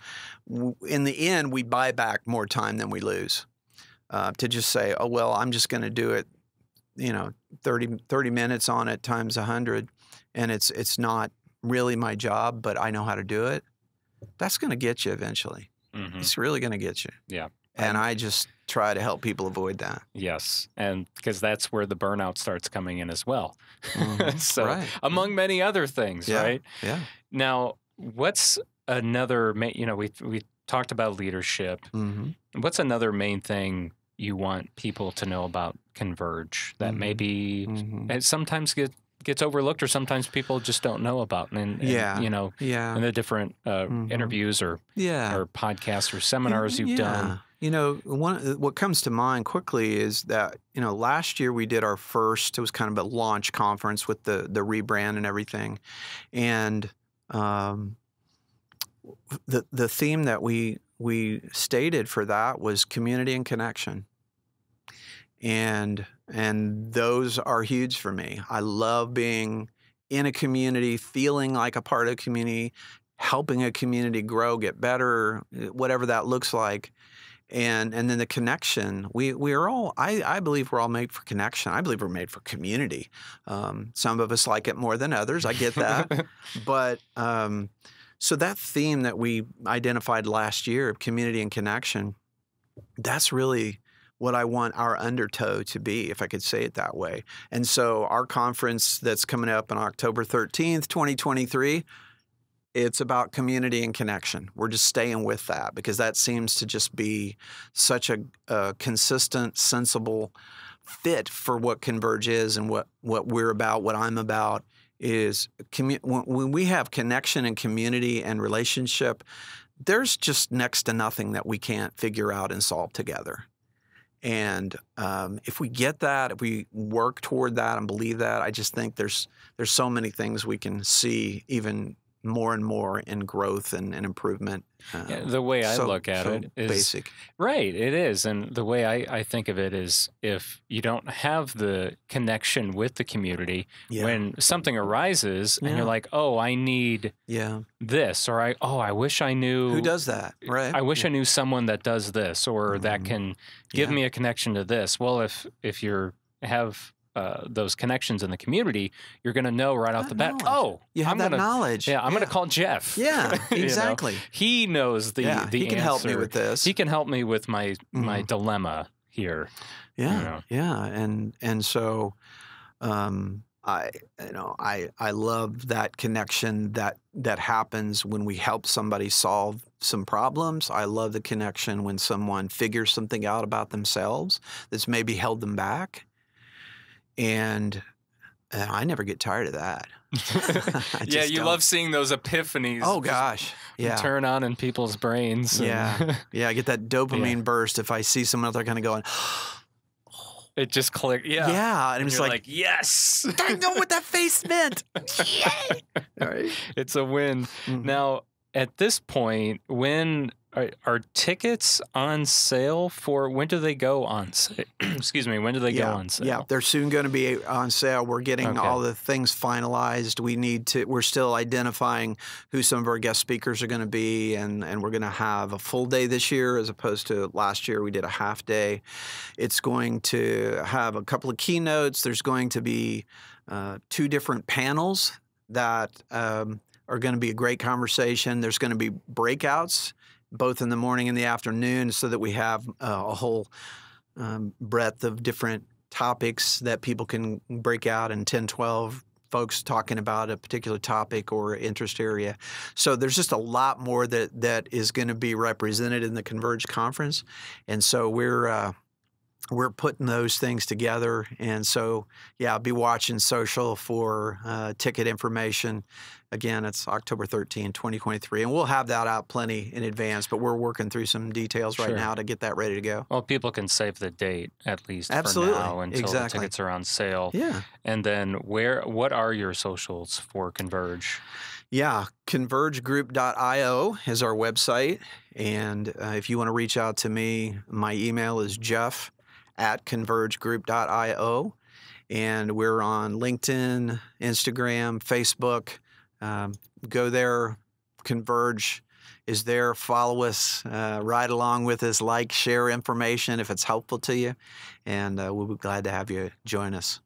S2: in the end, we buy back more time than we lose. To just say, oh, well, I'm just going to do it, 30 minutes on it times 100, and it's not really my job, but I know how to do it. That's going to get you eventually. Mm-hmm. It's really going to get you.
S1: Yeah.
S2: And I just try to help people avoid that.
S1: Yes. And because that's where the burnout starts coming in as well.
S2: Mm-hmm.
S1: So among many other things, right?
S2: Yeah.
S1: Now, what's another, we talked about leadership.
S2: Mm-hmm.
S1: What's another main thing you want people to know about Converge that maybe it sometimes gets overlooked, or sometimes people just don't know about, in the different interviews or podcasts or seminars you've done?
S2: What comes to mind quickly is that, last year we did our first, it was kind of a launch conference with the rebrand and everything. And the theme that we stated for that was community and connection. And those are huge for me. I love being in a community, feeling like a part of a community, helping a community grow, get better, whatever that looks like. And then the connection, we are all, I believe we're all made for connection. I believe we're made for community. Some of us like it more than others. I get that. But so that theme that we identified last year of community and connection, that's really what I want our undertow to be, if I could say it that way. And so our conference that's coming up on October 13th, 2023, it's about community and connection. We're just staying with that because that seems to just be such a consistent, sensible fit for what Converge is and what we're about, what I'm about is when we have connection and community and relationship, there's just next to nothing that we can't figure out and solve together. And if we get that, if we work toward that and believe that, I just think there's so many things we can see even more and more in growth and improvement.
S1: The way I look at it is
S2: basic.
S1: Right, it is. And the way I think of it is if you don't have the connection with the community, when something arises and you're like, oh, I need this, or I wish I knew.
S2: Who does that, right?
S1: I wish I knew someone that does this or that can give me a connection to this. Well, if you have those connections in the community, you're going to know right off the bat. Oh,
S2: you have knowledge.
S1: Yeah, I'm going to call Jeff.
S2: Yeah, exactly.
S1: He knows the
S2: he can
S1: answer.
S2: help me with this.
S1: He can help me with my dilemma here.
S2: Yeah, and so I love that connection that happens when we help somebody solve some problems. I love the connection when someone figures something out about themselves that's maybe held them back. And I never get tired of that.
S1: You love seeing those epiphanies.
S2: Oh, gosh. Yeah.
S1: Turn on in people's brains.
S2: Yeah. I get that dopamine burst if I see someone out there kind of going,
S1: it just clicked. Yeah.
S2: Yeah. And
S1: it's
S2: like,
S1: yes.
S2: I know what that face meant. Yay. Right.
S1: It's a win. Mm-hmm. Now, at this point, when are tickets on sale for, when do they go on sale? Excuse me, when do they go on sale?
S2: Yeah, they're soon going to be on sale. We're getting all the things finalized. We're still identifying who some of our guest speakers are going to be, and we're going to have a full day this year as opposed to last year we did a half day. It's going to have a couple of keynotes. There's going to be 2 different panels that are going to be a great conversation. There's going to be breakouts both in the morning and the afternoon so that we have a whole breadth of different topics that people can break out in 10, 12 folks talking about a particular topic or interest area. So there's just a lot more that is going to be represented in the Converge conference. And so we're putting those things together. And so, yeah, I'll be watching social for ticket information. Again, it's October 13, 2023. And we'll have that out plenty in advance, but we're working through some details right now to get that ready to go.
S1: Well, people can save the date at least
S2: Absolutely.
S1: for now until the tickets are on sale.
S2: Yeah.
S1: And then what are your socials for Converge?
S2: Yeah, convergegroup.io is our website. And if you want to reach out to me, my email is jeff@convergegroup.io. And we're on LinkedIn, Instagram, Facebook. Go there. Converge is there. Follow us. Ride along with us. Like, share information if it's helpful to you. And we'll be glad to have you join us.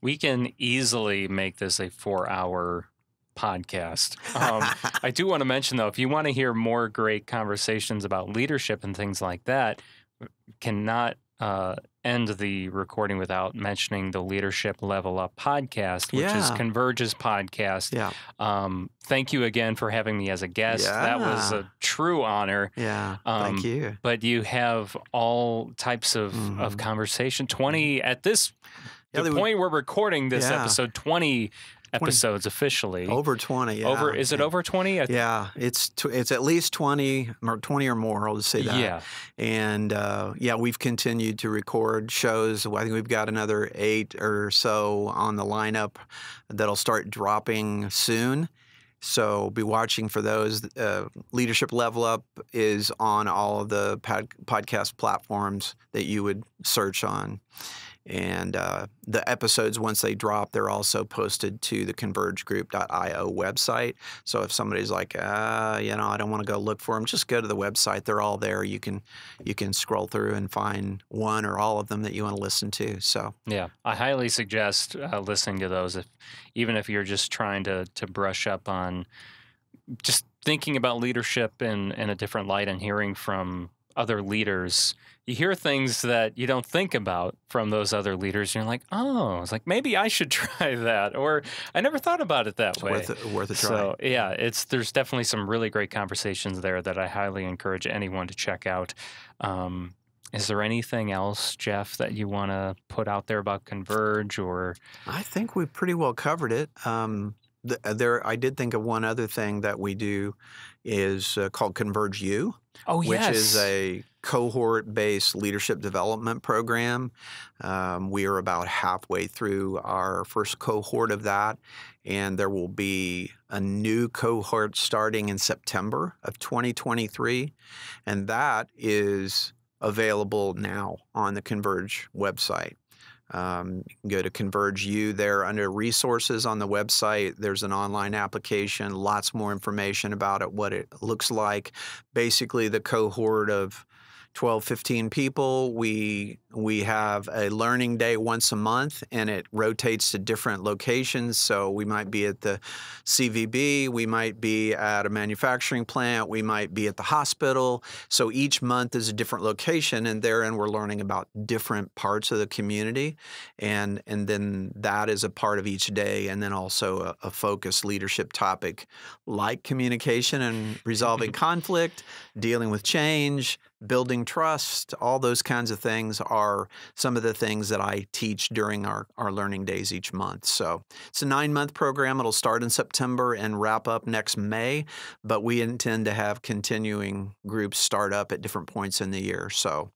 S1: We can easily make this a 4-hour podcast. I do want to mention, though, if you want to hear more great conversations about leadership and things like that, cannot end the recording without mentioning the Leadership Level Up podcast, which is Converge's podcast.
S2: Yeah.
S1: Thank you again for having me as a guest. That was a true honor.
S2: Yeah, thank you.
S1: But you have all types of conversation. 20 at this the point we're recording this episode, 20 episodes officially.
S2: Over 20, yeah.
S1: Is it over 20?
S2: Yeah, it's at least 20 or more, I'll just say that.
S1: Yeah.
S2: And, we've continued to record shows. I think we've got another 8 or so on the lineup that'll start dropping soon. So be watching for those. Leadership Level Up is on all of the podcast platforms that you would search on. And the episodes, once they drop, they're also posted to the convergegroup.io website. So if somebody's like, I don't want to go look for them, just go to the website. They're all there. You can scroll through and find one or all of them that you want to listen to. So
S1: yeah, I highly suggest listening to those, even if you're just trying to brush up on just thinking about leadership in a different light and hearing from other leaders. You hear things that you don't think about from those other leaders, and you're like, oh, it's like, maybe I should try that, or I never thought about it that way.
S2: Worth a try.
S1: So, yeah, there's definitely some really great conversations there that I highly encourage anyone to check out. Is there anything else, Jeff, that you want to put out there about Converge? Or
S2: I think we've pretty well covered it. I did think of one other thing that we do is called Converge U.
S1: Oh, yes.
S2: Which is a cohort-based leadership development program. We are about halfway through our first cohort of that, and there will be a new cohort starting in September of 2023, and that is available now on the Converge website. You can go to Converge U there under resources on the website. There's an online application, lots more information about it, what it looks like. Basically, the cohort of 12, 15 people. We have a learning day once a month, and it rotates to different locations. So we might be at the CVB, we might be at a manufacturing plant, we might be at the hospital. So each month is a different location, and therein we're learning about different parts of the community. And then that is a part of each day, and then also a focused leadership topic like communication and resolving conflict, dealing with change, building trust. All those kinds of things are some of the things that I teach during our learning days each month. So it's a 9-month program. It'll start in September and wrap up next May, but we intend to have continuing groups start up at different points in the year. So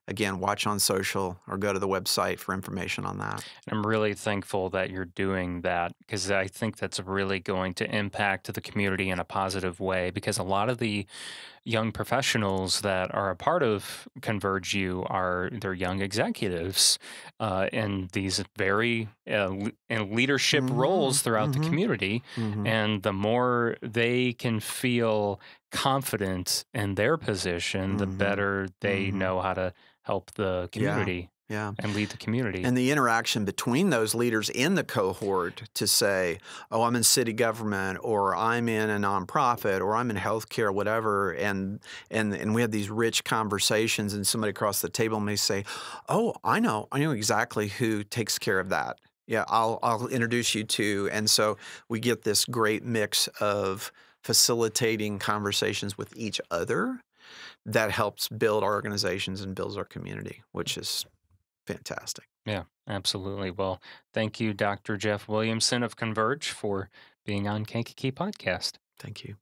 S2: again, watch on social or go to the website for information on that.
S1: I'm really thankful that you're doing that, because I think that's really going to impact the community in a positive way, because a lot of the young professionals that are a part of Converge U they're young executives in these very in leadership roles throughout the community. And the more they can feel confident in their position, the better they know how to help the community.
S2: Yeah.
S1: and lead the community.
S2: And the interaction between those leaders in the cohort to say, oh, I'm in city government, or I'm in a nonprofit, or I'm in healthcare, whatever, and we have these rich conversations, and somebody across the table may say, oh, I know exactly who takes care of that. Yeah, I'll introduce you to. And so we get this great mix of facilitating conversations with each other that helps build our organizations and builds our community, which is fantastic.
S1: Yeah, absolutely. Well, thank you, Dr. Jeff Williamson of Converge, for being on Kankakee Podcast.
S2: Thank you.